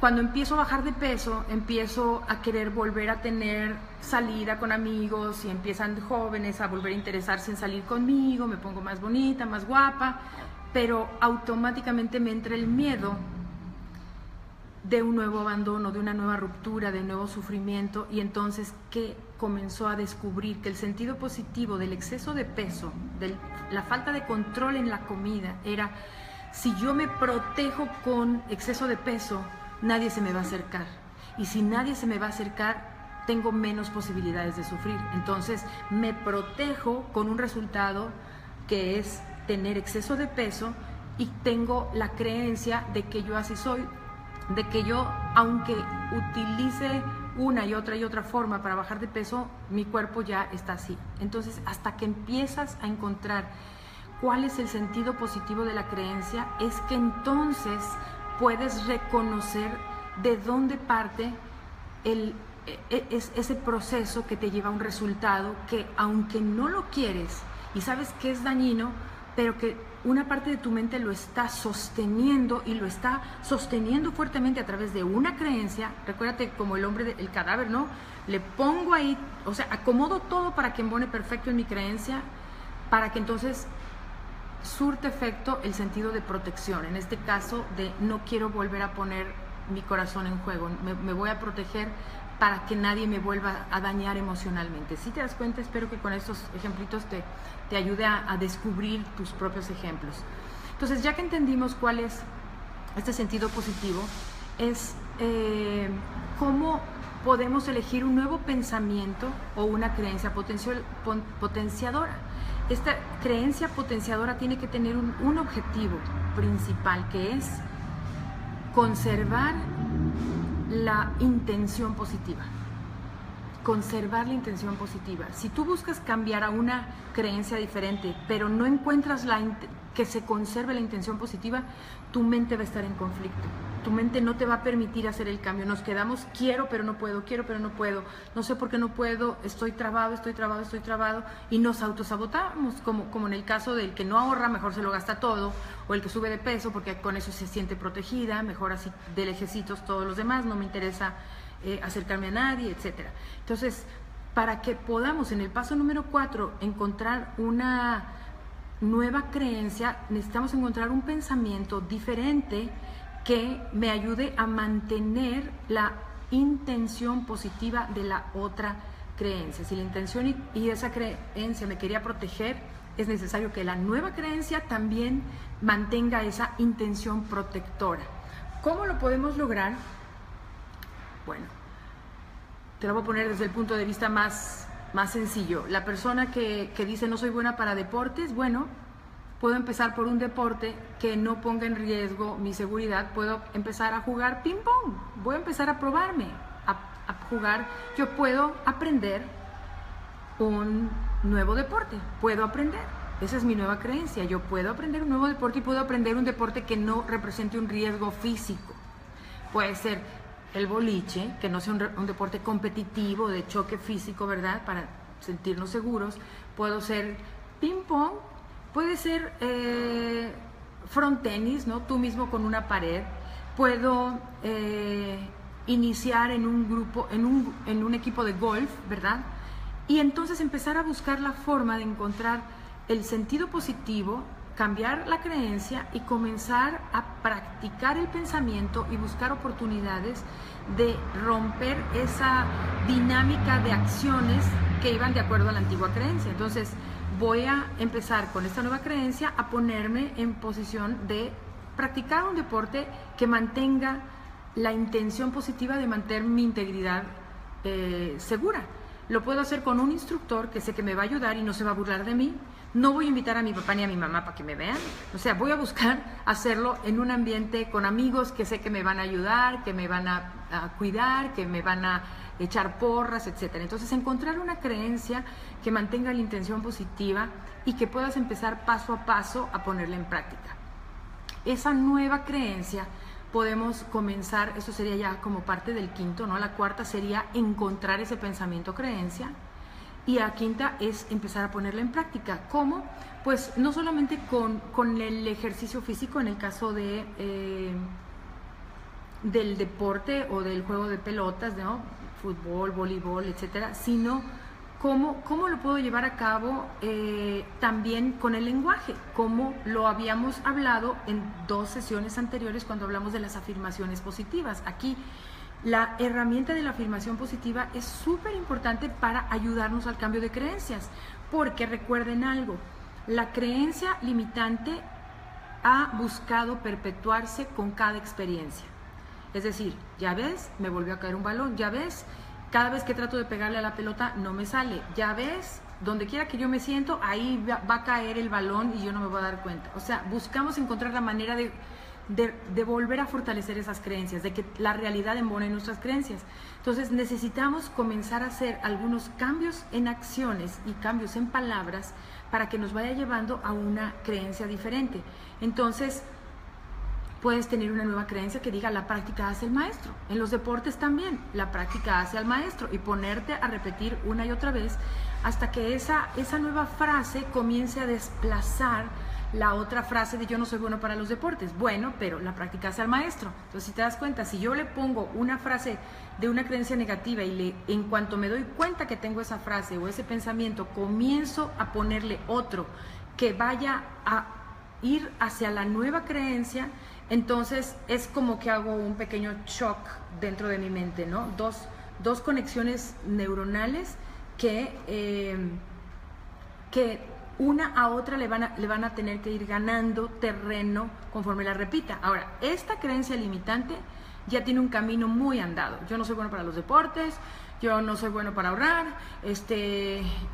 cuando empiezo a bajar de peso, empiezo a querer volver a tener salida con amigos y empiezan jóvenes a volver a interesarse en salir conmigo, me pongo más bonita, más guapa, pero automáticamente me entra el miedo de un nuevo abandono, de una nueva ruptura, de un nuevo sufrimiento, y entonces que comenzó a descubrir que el sentido positivo del exceso de peso, de la falta de control en la comida, era: si yo me protejo con exceso de peso, nadie se me va a acercar, y si nadie se me va a acercar, tengo menos posibilidades de sufrir. Entonces me protejo con un resultado que es tener exceso de peso, y tengo la creencia de que yo así soy, de que yo, aunque utilice una y otra forma para bajar de peso, mi cuerpo ya está así. Entonces, hasta que empiezas a encontrar cuál es el sentido positivo de la creencia, es que entonces puedes reconocer de dónde parte ese proceso que te lleva a un resultado que, aunque no lo quieres y sabes que es dañino, pero que una parte de tu mente lo está sosteniendo, y lo está sosteniendo fuertemente a través de una creencia. Recuérdate, como el hombre del cadáver, ¿no? Le pongo ahí, o sea, acomodo todo para que embone perfecto en mi creencia, para que entonces surte efecto el sentido de protección. En este caso, de no quiero volver a poner mi corazón en juego, me voy a proteger para que nadie me vuelva a dañar emocionalmente. Si te das cuenta, espero que con estos ejemplitos te ayude a descubrir tus propios ejemplos. Entonces, ya que entendimos cuál es este sentido positivo, es cómo podemos elegir un nuevo pensamiento o una creencia potenciadora. Esta creencia potenciadora tiene que tener un objetivo principal, que es conservar la intención positiva. Conservar la intención positiva. Si tú buscas cambiar a una creencia diferente, pero no encuentras que se conserve la intención positiva, tu mente va a estar en conflicto. Tu mente no te va a permitir hacer el cambio. Nos quedamos, quiero pero no puedo, no sé por qué no puedo, estoy trabado, y nos autosabotamos, como en el caso del que no ahorra, mejor se lo gasta todo, o el que sube de peso porque con eso se siente protegida, mejor así de lejecitos todos los demás, no me interesa acercarme a nadie, etcétera. Entonces, para que podamos en el paso número 4 encontrar una nueva creencia, necesitamos encontrar un pensamiento diferente que me ayude a mantener la intención positiva de la otra creencia. Si la intención y esa creencia me quería proteger, es necesario que la nueva creencia también mantenga esa intención protectora. ¿Cómo lo podemos lograr? Bueno, te lo voy a poner desde el punto de vista más sencillo. La persona que dice no soy buena para deportes, bueno, puedo empezar por un deporte que no ponga en riesgo mi seguridad. Puedo empezar a jugar ping pong, voy a empezar a probarme a jugar. Yo puedo aprender un nuevo deporte, puedo aprender. Esa es mi nueva creencia. Yo puedo aprender un nuevo deporte, y puedo aprender un deporte que no represente un riesgo físico. Puede ser el boliche, que no sea un deporte competitivo, de choque físico, ¿verdad? Para sentirnos seguros. Puedo ser ping pong, puede ser front tenis, ¿no? Tú mismo con una pared. Puedo iniciar en un grupo, en un equipo de golf, ¿verdad? Y entonces empezar a buscar la forma de encontrar el sentido positivo, cambiar la creencia y comenzar a practicar el pensamiento y buscar oportunidades de romper esa dinámica de acciones que iban de acuerdo a la antigua creencia. Entonces voy a empezar con esta nueva creencia a ponerme en posición de practicar un deporte que mantenga la intención positiva de mantener mi integridad segura. Lo puedo hacer con un instructor que sé que me va a ayudar y no se va a burlar de mí. No voy a invitar a mi papá ni a mi mamá para que me vean. O sea, voy a buscar hacerlo en un ambiente con amigos que sé que me van a ayudar, que me van a cuidar, que me van a echar porras, etcétera. Entonces, encontrar una creencia que mantenga la intención positiva y que puedas empezar paso a paso a ponerla en práctica. Esa nueva creencia podemos comenzar, eso sería ya como parte del quinto, ¿no? La cuarta sería encontrar ese pensamiento creencia. Y la quinta es empezar a ponerla en práctica. ¿Cómo? Pues no solamente con el ejercicio físico, en el caso de, del deporte o del juego de pelotas, ¿no? Fútbol, voleibol, etcétera, sino cómo lo puedo llevar a cabo también con el lenguaje, como lo habíamos hablado en 2 sesiones anteriores cuando hablamos de las afirmaciones positivas. Aquí la herramienta de la afirmación positiva es súper importante para ayudarnos al cambio de creencias, porque recuerden algo, la creencia limitante ha buscado perpetuarse con cada experiencia. Es decir, ya ves, me volvió a caer un balón, ya ves, cada vez que trato de pegarle a la pelota no me sale, ya ves, donde quiera que yo me siento, ahí va a caer el balón y yo no me voy a dar cuenta. O sea, buscamos encontrar la manera de volver a fortalecer esas creencias, de que la realidad embone nuestras creencias. Entonces necesitamos comenzar a hacer algunos cambios en acciones y cambios en palabras para que nos vaya llevando a una creencia diferente. Entonces puedes tener una nueva creencia que diga: la práctica hace el maestro. En los deportes también, la práctica hace al maestro, y ponerte a repetir una y otra vez hasta que esa nueva frase comience a desplazar la otra frase de yo no soy bueno para los deportes. Bueno, pero la práctica hace al maestro. Entonces, si te das cuenta, si yo le pongo una frase de una creencia negativa y en cuanto me doy cuenta que tengo esa frase o ese pensamiento, comienzo a ponerle otro que vaya a ir hacia la nueva creencia, entonces es como que hago un pequeño shock dentro de mi mente, ¿no? Dos conexiones neuronales que una a otra le van a tener que ir ganando terreno conforme la repita. Ahora, esta creencia limitante ya tiene un camino muy andado. Yo no soy bueno para los deportes, yo no soy bueno para ahorrar,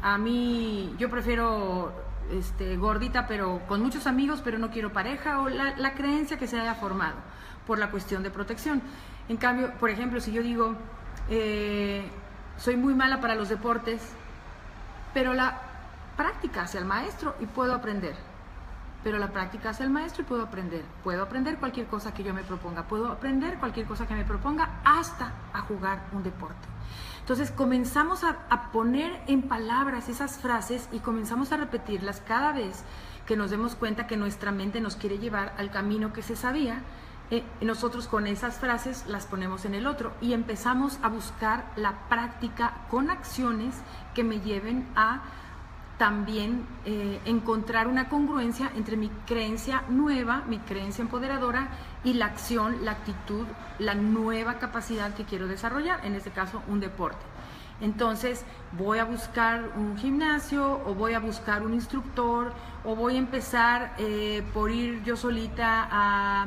a mí, yo prefiero gordita pero con muchos amigos, pero no quiero pareja, o la creencia que se haya formado por la cuestión de protección. En cambio, por ejemplo, si yo digo, soy muy mala para los deportes, pero la práctica hacia el maestro y puedo aprender. Pero la práctica hacia el maestro y puedo aprender. Puedo aprender cualquier cosa que yo me proponga. Puedo aprender cualquier cosa que me proponga, hasta a jugar un deporte. Entonces comenzamos a poner en palabras esas frases y comenzamos a repetirlas cada vez que nos demos cuenta que nuestra mente nos quiere llevar al camino que se sabía. Nosotros con esas frases las ponemos en el otro y empezamos a buscar la práctica con acciones que me lleven a también encontrar una congruencia entre mi creencia nueva, mi creencia empoderadora, y la acción, la actitud, la nueva capacidad que quiero desarrollar, en este caso un deporte. Entonces voy a buscar un gimnasio, o voy a buscar un instructor, o voy a empezar por ir yo solita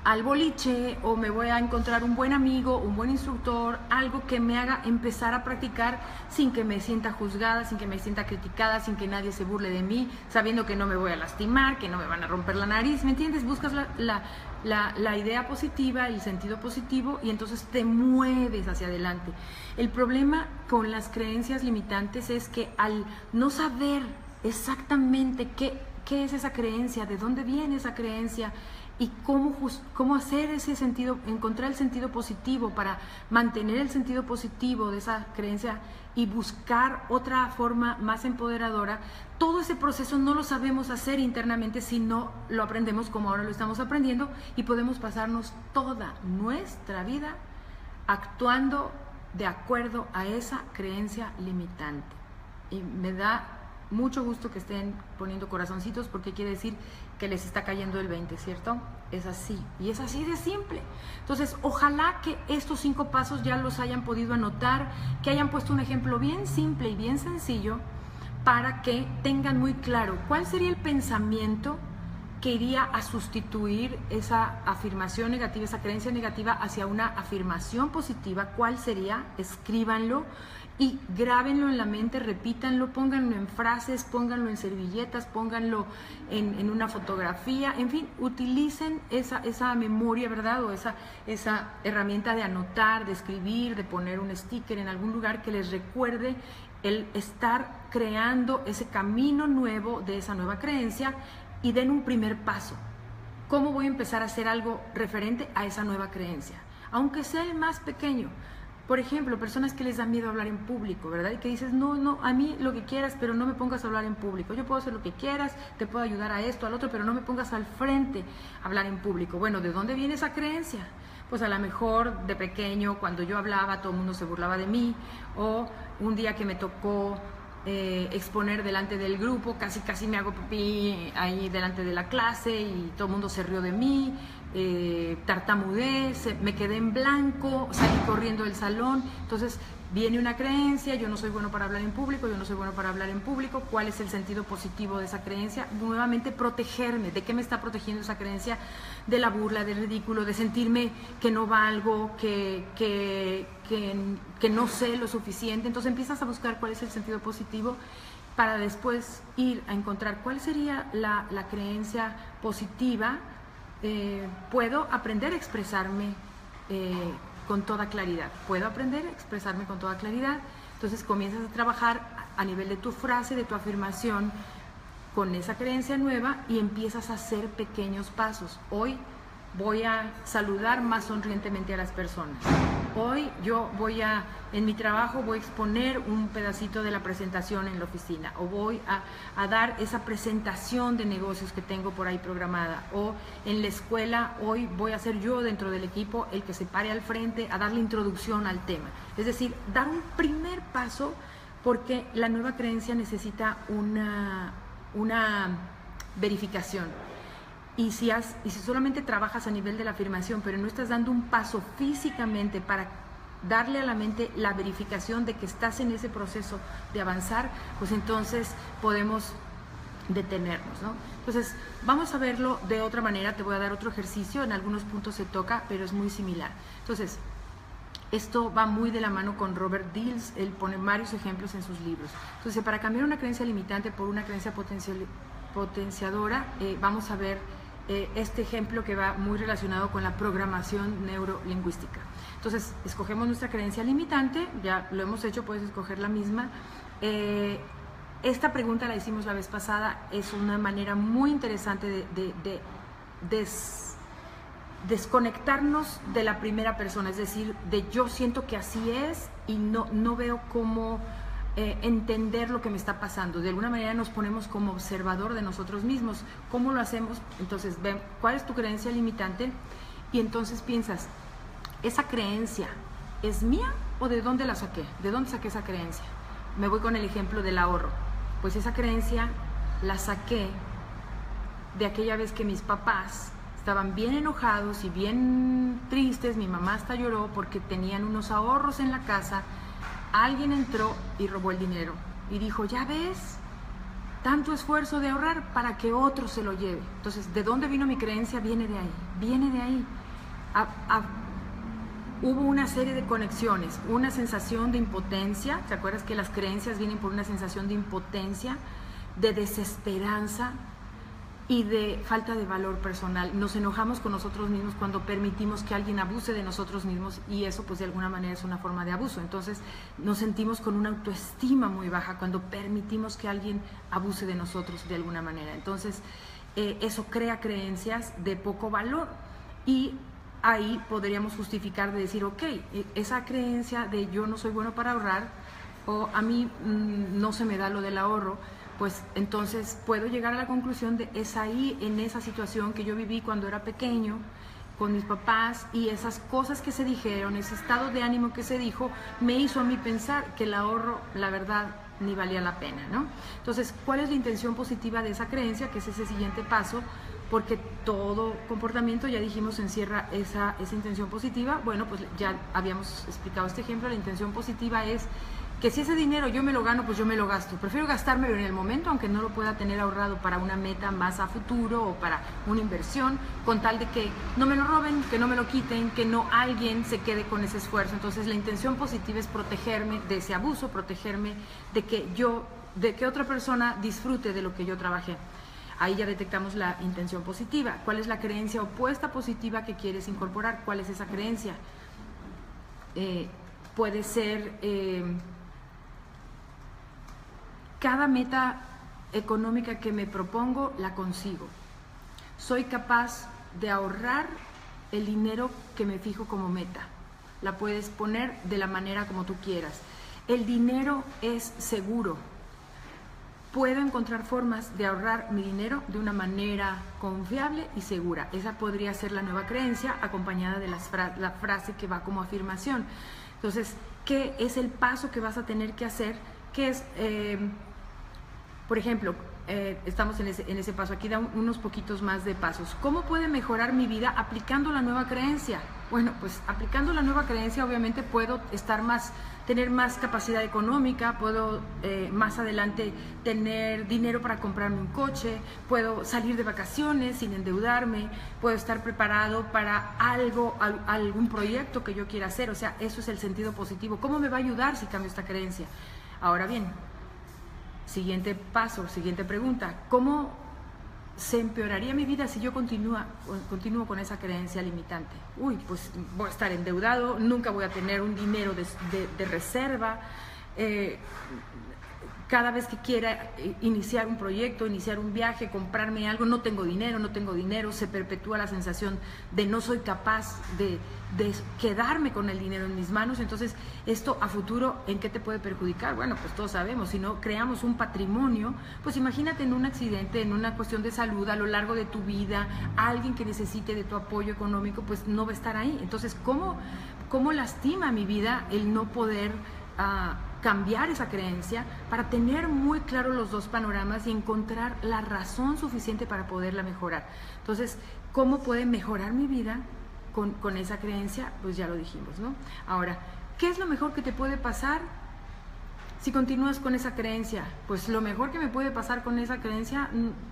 al boliche, o me voy a encontrar un buen amigo, un buen instructor, algo que me haga empezar a practicar sin que me sienta juzgada, sin que me sienta criticada, sin que nadie se burle de mí, sabiendo que no me voy a lastimar, que no me van a romper la nariz, ¿me entiendes? Buscas la idea positiva, el sentido positivo, y entonces te mueves hacia adelante. El problema con las creencias limitantes es que al no saber exactamente qué es esa creencia, de dónde viene esa creencia, y cómo hacer ese sentido, encontrar el sentido positivo para mantener el sentido positivo de esa creencia y buscar otra forma más empoderadora, todo ese proceso no lo sabemos hacer internamente si no lo aprendemos como ahora lo estamos aprendiendo, y podemos pasarnos toda nuestra vida actuando de acuerdo a esa creencia limitante. Y me da mucho gusto que estén poniendo corazoncitos, porque quiere decir que les está cayendo el 20, ¿cierto? Es así, y es así de simple. Entonces, ojalá que estos 5 pasos ya los hayan podido anotar, que hayan puesto un ejemplo bien simple y bien sencillo, para que tengan muy claro cuál sería el pensamiento que iría a sustituir esa afirmación negativa, esa creencia negativa, hacia una afirmación positiva. ¿Cuál sería? Escríbanlo y grábenlo en la mente, repítanlo, pónganlo en frases, pónganlo en servilletas, pónganlo en una fotografía, en fin, utilicen esa memoria, ¿verdad? O esa herramienta de anotar, de escribir, de poner un sticker en algún lugar que les recuerde el estar creando ese camino nuevo de esa nueva creencia, y den un primer paso. ¿Cómo voy a empezar a hacer algo referente a esa nueva creencia? Aunque sea el más pequeño. Por ejemplo, personas que les da miedo hablar en público, ¿verdad? Y que dices, no, a mí lo que quieras, pero no me pongas a hablar en público. Yo puedo hacer lo que quieras, te puedo ayudar a esto, al otro, pero no me pongas al frente a hablar en público. Bueno, ¿de dónde viene esa creencia? Pues a lo mejor de pequeño, cuando yo hablaba, todo el mundo se burlaba de mí, o un día que me tocó exponer delante del grupo, casi me hago pipí ahí delante de la clase y todo el mundo se rió de mí, tartamudeé, me quedé en blanco, salí corriendo del salón. Entonces viene una creencia, yo no soy bueno para hablar en público, ¿cuál es el sentido positivo de esa creencia? Nuevamente protegerme. ¿De qué me está protegiendo esa creencia? De la burla, del ridículo, de sentirme que no valgo, que no sé lo suficiente. Entonces empiezas a buscar cuál es el sentido positivo para después ir a encontrar cuál sería la creencia positiva. Puedo aprender a expresarme con toda claridad. Entonces comienzas a trabajar a nivel de tu frase, de tu afirmación, con esa creencia nueva y empiezas a hacer pequeños pasos. Hoy voy a saludar más sonrientemente a las personas. Hoy en mi trabajo voy a exponer un pedacito de la presentación en la oficina, o voy a dar esa presentación de negocios que tengo por ahí programada, o en la escuela hoy voy a ser yo dentro del equipo el que se pare al frente a dar la introducción al tema. Es decir, dar un primer paso, porque la nueva creencia necesita una verificación. Y si solamente trabajas a nivel de la afirmación, pero no estás dando un paso físicamente para darle a la mente la verificación de que estás en ese proceso de avanzar, pues entonces podemos detenernos, ¿no? Entonces, vamos a verlo de otra manera. Te voy a dar otro ejercicio, en algunos puntos se toca, pero es muy similar. Entonces, esto va muy de la mano con Robert Dills, él pone varios ejemplos en sus libros. Entonces, para cambiar una creencia limitante por una creencia potenciadora, vamos a ver este ejemplo que va muy relacionado con la programación neurolingüística. Entonces, escogemos nuestra creencia limitante, ya lo hemos hecho, puedes escoger la misma. Esta pregunta la hicimos la vez pasada, es una manera muy interesante de desconectarnos de la primera persona, es decir, de yo siento que así es y no veo cómo entender lo que me está pasando. De alguna manera nos ponemos como observador de nosotros mismos. ¿Cómo lo hacemos? Entonces, ven cuál es tu creencia limitante y entonces piensas, ¿esa creencia es mía o de dónde la saqué? ¿De dónde saqué esa creencia? Me voy con el ejemplo del ahorro. Pues esa creencia la saqué de aquella vez que mis papás estaban bien enojados y bien tristes. Mi mamá hasta lloró porque tenían unos ahorros en la casa. Alguien entró y robó el dinero y dijo, ya ves, tanto esfuerzo de ahorrar para que otro se lo lleve. Entonces, ¿de dónde vino mi creencia? Viene de ahí. Hubo una serie de conexiones, una sensación de impotencia. ¿Te acuerdas que las creencias vienen por una sensación de impotencia, de desesperanza y de falta de valor personal? Nos enojamos con nosotros mismos cuando permitimos que alguien abuse de nosotros mismos, y eso pues de alguna manera es una forma de abuso. Entonces nos sentimos con una autoestima muy baja cuando permitimos que alguien abuse de nosotros de alguna manera. Entonces eso crea creencias de poco valor, y ahí podríamos justificar de decir, ok, esa creencia de yo no soy bueno para ahorrar, o a mí no se me da lo del ahorro, pues entonces puedo llegar a la conclusión de es ahí, en esa situación que yo viví cuando era pequeño con mis papás, y esas cosas que se dijeron, ese estado de ánimo que se dijo, me hizo a mí pensar que el ahorro, la verdad, ni valía la pena, ¿no? Entonces, ¿cuál es la intención positiva de esa creencia? Que es ese siguiente paso, porque todo comportamiento, ya dijimos, encierra esa intención positiva. Bueno, pues ya habíamos explicado este ejemplo. La intención positiva es que si ese dinero yo me lo gano, pues yo me lo gasto. Prefiero gastármelo en el momento, aunque no lo pueda tener ahorrado para una meta más a futuro o para una inversión, con tal de que no me lo roben, que no me lo quiten, que no alguien se quede con ese esfuerzo. Entonces la intención positiva es protegerme de ese abuso, protegerme de que otra persona disfrute de lo que yo trabajé. Ahí ya detectamos la intención positiva. ¿Cuál es la creencia opuesta positiva que quieres incorporar? ¿Cuál es esa creencia? Puede ser cada meta económica que me propongo la consigo. Soy capaz de ahorrar el dinero que me fijo como meta. la puedes poner de la manera como tú quieras. El dinero es seguro. Puedo encontrar formas de ahorrar mi dinero de una manera confiable y segura. Esa podría ser la nueva creencia acompañada de la frase que va como afirmación. Entonces, ¿qué es el paso que vas a tener que hacer? ¿Qué es, por ejemplo, estamos en ese paso, aquí da unos poquitos más de pasos. ¿Cómo puede mejorar mi vida aplicando la nueva creencia? Bueno, pues aplicando la nueva creencia obviamente puedo tener más capacidad económica, puedo más adelante tener dinero para comprarme un coche, puedo salir de vacaciones sin endeudarme, puedo estar preparado para algún proyecto que yo quiera hacer. O sea, eso es el sentido positivo. ¿Cómo me va a ayudar si cambio esta creencia? Ahora bien, siguiente paso, siguiente pregunta. ¿Cómo se empeoraría mi vida si yo continúo con esa creencia limitante? Uy, pues voy a estar endeudado, nunca voy a tener un dinero de reserva. Cada vez que quiera iniciar un proyecto, iniciar un viaje, comprarme algo, no tengo dinero, se perpetúa la sensación de no soy capaz de quedarme con el dinero en mis manos. Entonces, esto a futuro, ¿en qué te puede perjudicar? Bueno, pues todos sabemos, si no creamos un patrimonio, pues imagínate en un accidente, en una cuestión de salud a lo largo de tu vida, alguien que necesite de tu apoyo económico, pues no va a estar ahí. Entonces, ¿cómo lastima mi vida el no poder cambiar esa creencia para tener muy claro los dos panoramas y encontrar la razón suficiente para poderla mejorar? Entonces, ¿cómo puede mejorar mi vida con esa creencia? Pues ya lo dijimos, ¿no? Ahora, ¿qué es lo mejor que te puede pasar si continúas con esa creencia? Pues lo mejor que me puede pasar con esa creencia,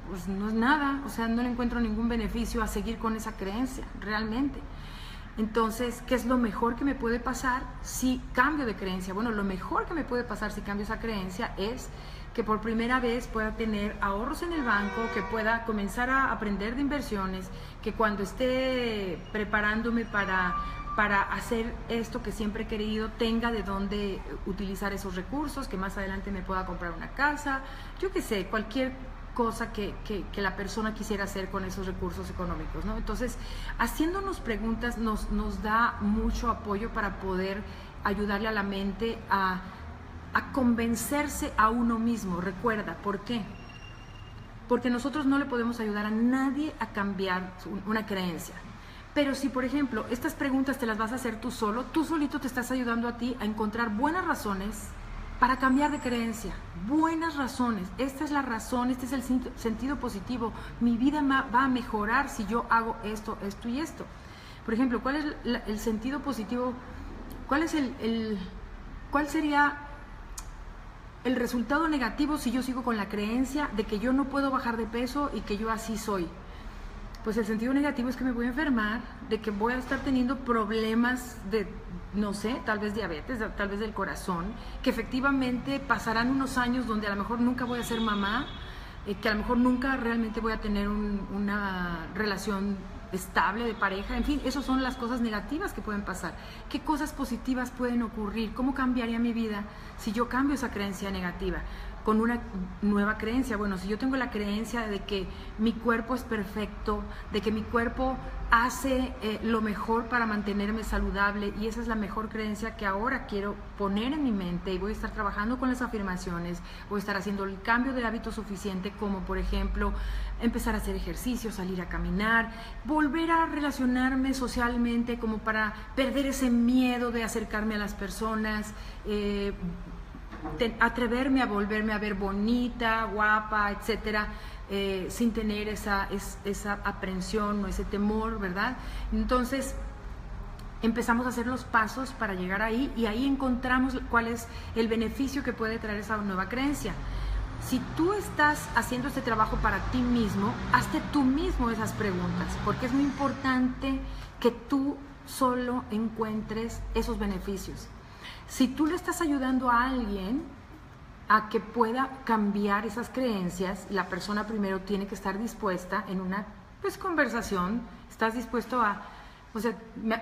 pues no es nada. O sea, no le encuentro ningún beneficio a seguir con esa creencia, realmente. Entonces, ¿qué es lo mejor que me puede pasar si cambio de creencia? Bueno, lo mejor que me puede pasar si cambio esa creencia es que por primera vez pueda tener ahorros en el banco, que pueda comenzar a aprender de inversiones, que cuando esté preparándome para hacer esto que siempre he querido, tenga de dónde utilizar esos recursos, que más adelante me pueda comprar una casa, yo qué sé, cualquier cosa que la persona quisiera hacer con esos recursos económicos, ¿no? Entonces, haciéndonos preguntas nos da mucho apoyo para poder ayudarle a la mente a convencerse a uno mismo. Recuerda, ¿por qué? Porque nosotros no le podemos ayudar a nadie a cambiar una creencia. Pero si, por ejemplo, estas preguntas te las vas a hacer tú solo, tú solito te estás ayudando a ti a encontrar buenas razones para cambiar de creencia. Buenas razones. Esta es la razón, este es el sentido positivo. Mi vida va a mejorar si yo hago esto, esto y esto. Por ejemplo, ¿cuál es el sentido positivo? ¿Cuál sería el resultado negativo si yo sigo con la creencia de que yo no puedo bajar de peso y que yo así soy? Pues el sentido negativo es que me voy a enfermar, de que voy a estar teniendo problemas de, no sé, tal vez diabetes, tal vez del corazón, que efectivamente pasarán unos años donde a lo mejor nunca voy a ser mamá, que a lo mejor nunca realmente voy a tener una relación estable de pareja. En fin, esas son las cosas negativas que pueden pasar. ¿Qué cosas positivas pueden ocurrir? ¿Cómo cambiaría mi vida si yo cambio esa creencia negativa con una nueva creencia? Bueno, si yo tengo la creencia de que mi cuerpo es perfecto, de que mi cuerpo hace lo mejor para mantenerme saludable, y esa es la mejor creencia que ahora quiero poner en mi mente, y voy a estar trabajando con las afirmaciones, voy a estar haciendo el cambio de hábito suficiente, como por ejemplo empezar a hacer ejercicio, salir a caminar, volver a relacionarme socialmente como para perder ese miedo de acercarme a las personas, atreverme a volverme a ver bonita, guapa, etcétera, sin tener esa aprensión o ese temor, ¿verdad? Entonces empezamos a hacer los pasos para llegar ahí, y ahí encontramos cuál es el beneficio que puede traer esa nueva creencia. Si tú estás haciendo este trabajo para ti mismo, hazte tú mismo esas preguntas, porque es muy importante que tú solo encuentres esos beneficios. Si tú le estás ayudando a alguien a que pueda cambiar esas creencias, la persona primero tiene que estar dispuesta en una conversación. ¿Estás dispuesto a, o sea,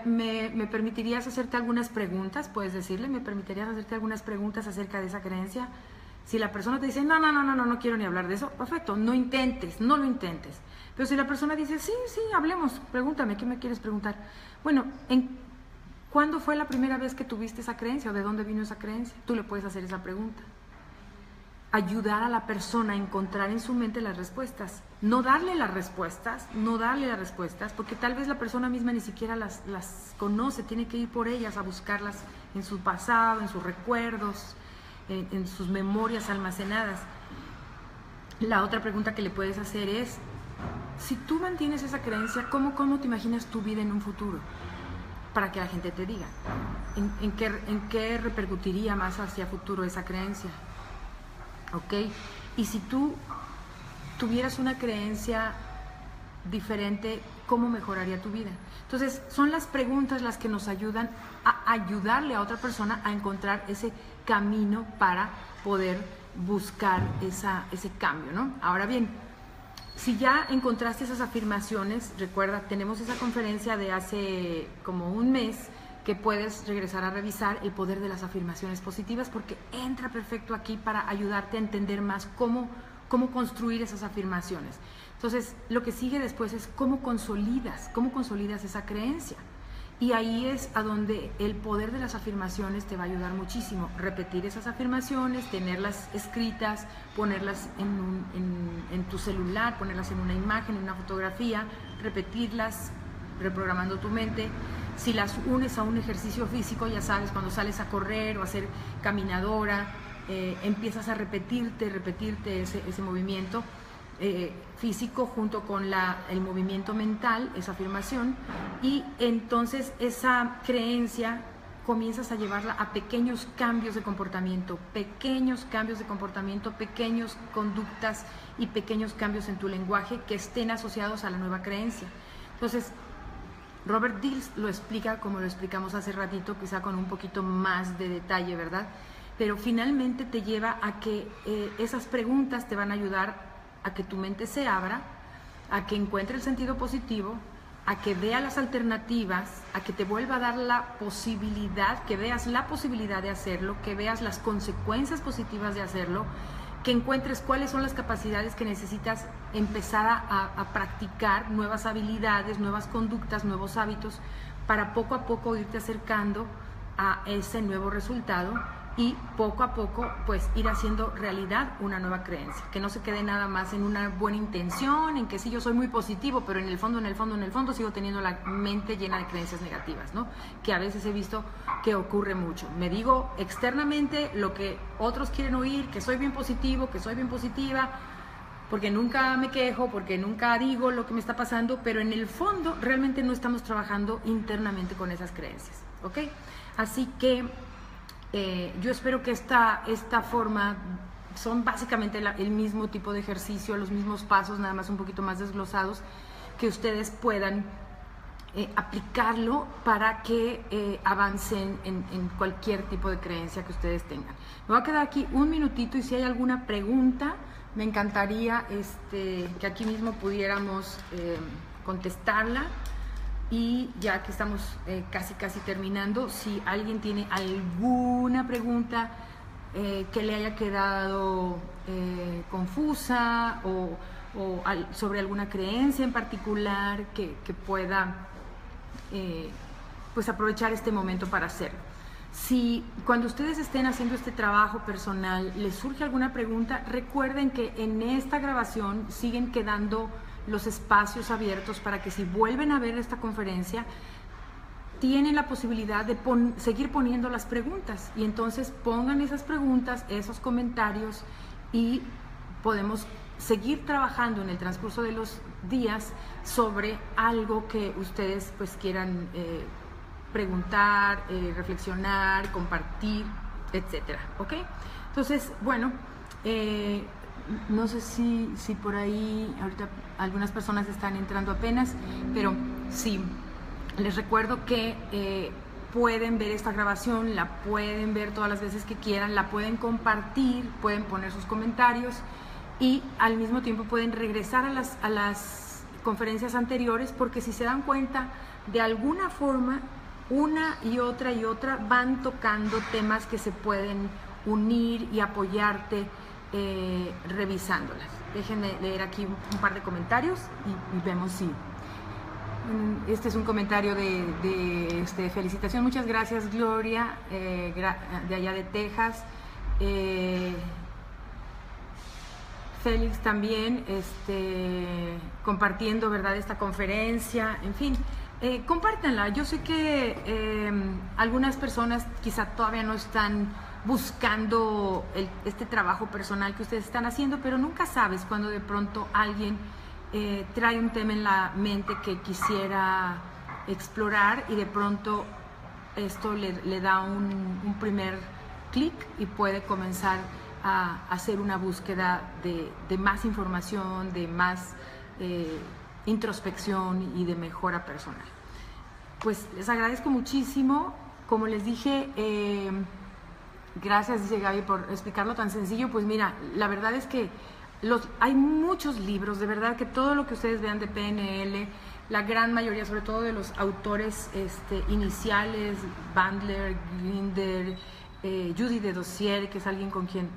me permitirías hacerte algunas preguntas? Puedes decirle, ¿me permitirías hacerte algunas preguntas acerca de esa creencia? Si la persona te dice, no quiero ni hablar de eso, perfecto, no lo intentes. Pero si la persona dice, sí, hablemos, pregúntame, ¿qué me quieres preguntar? Bueno, ¿cuándo fue la primera vez que tuviste esa creencia o de dónde vino esa creencia? Tú le puedes hacer esa pregunta. Ayudar a la persona a encontrar en su mente las respuestas. No darle las respuestas, porque tal vez la persona misma ni siquiera las conoce, tiene que ir por ellas a buscarlas en su pasado, en sus recuerdos, en sus memorias almacenadas. La otra pregunta que le puedes hacer es, si tú mantienes esa creencia, ¿cómo te imaginas tu vida en un futuro? Para que la gente te diga, ¿en qué repercutiría más hacia futuro esa creencia? ¿Ok? Y si tú tuvieras una creencia diferente, ¿cómo mejoraría tu vida? Entonces, son las preguntas las que nos ayudan a ayudarle a otra persona a encontrar ese camino para poder buscar ese cambio, ¿no? Ahora bien, si ya encontraste esas afirmaciones, recuerda, tenemos esa conferencia de hace como un mes que puedes regresar a revisar el poder de las afirmaciones positivas, porque entra perfecto aquí para ayudarte a entender más cómo construir esas afirmaciones. Entonces, lo que sigue después es cómo consolidas esa creencia. Y ahí es a donde el poder de las afirmaciones te va a ayudar muchísimo. Repetir esas afirmaciones, tenerlas escritas, ponerlas en tu celular, ponerlas en una imagen, en una fotografía, repetirlas, reprogramando tu mente. Si las unes a un ejercicio físico, ya sabes, cuando sales a correr o a hacer caminadora, empiezas a repetirte ese movimiento físico junto con el movimiento mental, esa afirmación, y entonces esa creencia comienzas a llevarla a pequeños cambios de comportamiento, pequeñas conductas y pequeños cambios en tu lenguaje que estén asociados a la nueva creencia. Entonces, Robert Dills lo explica como lo explicamos hace ratito, quizá con un poquito más de detalle, ¿verdad? Pero finalmente te lleva a que esas preguntas te van a ayudar a que tu mente se abra, a que encuentre el sentido positivo, a que vea las alternativas, a que te vuelva a dar la posibilidad, que veas la posibilidad de hacerlo, que veas las consecuencias positivas de hacerlo, que encuentres cuáles son las capacidades que necesitas empezar a practicar, nuevas habilidades, nuevas conductas, nuevos hábitos, para poco a poco irte acercando a ese nuevo resultado y poco a poco pues ir haciendo realidad una nueva creencia, que no se quede nada más en una buena intención, en que sí, yo soy muy positivo, pero en el fondo sigo teniendo la mente llena de creencias negativas, ¿no? Que a veces he visto que ocurre mucho. Me digo externamente lo que otros quieren oír, que soy bien positivo, que soy bien positiva, porque nunca me quejo, porque nunca digo lo que me está pasando, pero en el fondo realmente no estamos trabajando internamente con esas creencias, ¿ok? Así que yo espero que esta forma, son básicamente el mismo tipo de ejercicio, los mismos pasos, nada más un poquito más desglosados, que ustedes puedan aplicarlo para que avancen en cualquier tipo de creencia que ustedes tengan. Me voy a quedar aquí un minutito y si hay alguna pregunta, me encantaría que aquí mismo pudiéramos contestarla. Y ya que estamos casi terminando, si alguien tiene alguna pregunta que le haya quedado confusa o sobre alguna creencia en particular, que pueda pues aprovechar este momento para hacerlo. Si cuando ustedes estén haciendo este trabajo personal les surge alguna pregunta, recuerden que en esta grabación siguen quedando los espacios abiertos para que si vuelven a ver esta conferencia tienen la posibilidad de seguir poniendo las preguntas, y entonces pongan esas preguntas, esos comentarios, y podemos seguir trabajando en el transcurso de los días sobre algo que ustedes pues quieran preguntar, reflexionar, compartir, etcétera, ¿ok? Entonces, bueno, no sé si por ahí ahorita algunas personas están entrando apenas, pero sí, les recuerdo que pueden ver esta grabación, la pueden ver todas las veces que quieran, la pueden compartir, pueden poner sus comentarios y al mismo tiempo pueden regresar a las conferencias anteriores, porque si se dan cuenta, de alguna forma una y otra van tocando temas que se pueden unir y apoyarte revisándolas. Déjenme leer aquí un par de comentarios y vemos si Este es un comentario de felicitación. Muchas gracias, Gloria, de allá de Texas. Félix también compartiendo, ¿verdad?, esta conferencia. En fin, compártanla. Yo sé que algunas personas quizá todavía no están buscando este trabajo personal que ustedes están haciendo, pero nunca sabes cuando de pronto alguien trae un tema en la mente que quisiera explorar y de pronto esto le da un primer clic y puede comenzar a hacer una búsqueda de más información, de más introspección y de mejora personal. Pues les agradezco muchísimo. Como les dije, gracias, dice Gaby, por explicarlo tan sencillo. Pues mira, la verdad es que hay muchos libros, de verdad que todo lo que ustedes vean de PNL, la gran mayoría, sobre todo de los autores iniciales, Bandler, Grinder, Judy de Dossier, que es alguien con quien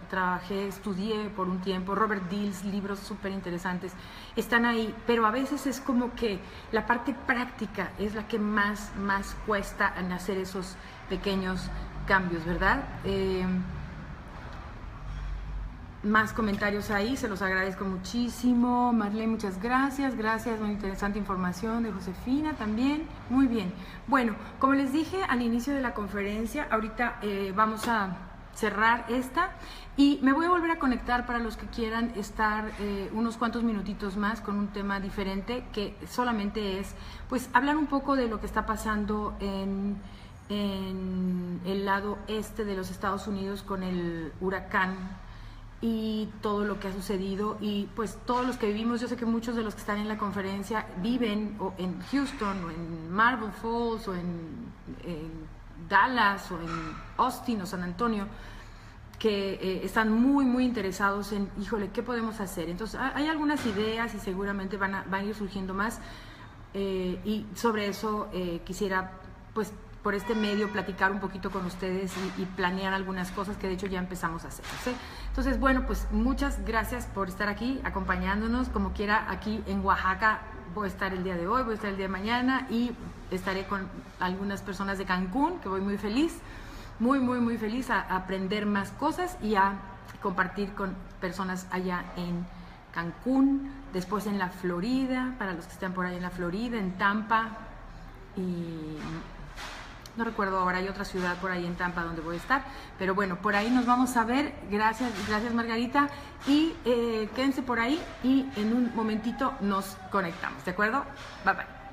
trabajé, estudié por un tiempo, Robert Dills, libros súper interesantes, están ahí, pero a veces es como que la parte práctica es la que más cuesta en hacer esos pequeños cambios, ¿verdad? Más comentarios ahí, se los agradezco muchísimo. Marlene, muchas gracias, muy interesante información de Josefina también, muy bien. Bueno, como les dije al inicio de la conferencia, ahorita vamos a cerrar esta y me voy a volver a conectar para los que quieran estar unos cuantos minutitos más con un tema diferente que solamente es, pues, hablar un poco de lo que está pasando en el lado este de los Estados Unidos con el huracán y todo lo que ha sucedido y pues todos los que vivimos, yo sé que muchos de los que están en la conferencia viven o en Houston o en Marble Falls o en Dallas o en Austin o San Antonio, que están muy interesados en, híjole, ¿qué podemos hacer? Entonces hay algunas ideas y seguramente van a ir surgiendo más y sobre eso quisiera, pues, por este medio platicar un poquito con ustedes y planear algunas cosas que de hecho ya empezamos a hacer, ¿sí? Entonces, bueno, pues muchas gracias por estar aquí acompañándonos. Como quiera, aquí en Oaxaca voy a estar el día de hoy, voy a estar el día de mañana y estaré con algunas personas de Cancún, que voy muy feliz, muy feliz a aprender más cosas y a compartir con personas allá en Cancún, después en la Florida, para los que están por ahí en la Florida, en Tampa y no recuerdo ahora, hay otra ciudad por ahí en Tampa donde voy a estar, pero bueno, por ahí nos vamos a ver. Gracias Margarita, y quédense por ahí y en un momentito nos conectamos, ¿de acuerdo? Bye bye.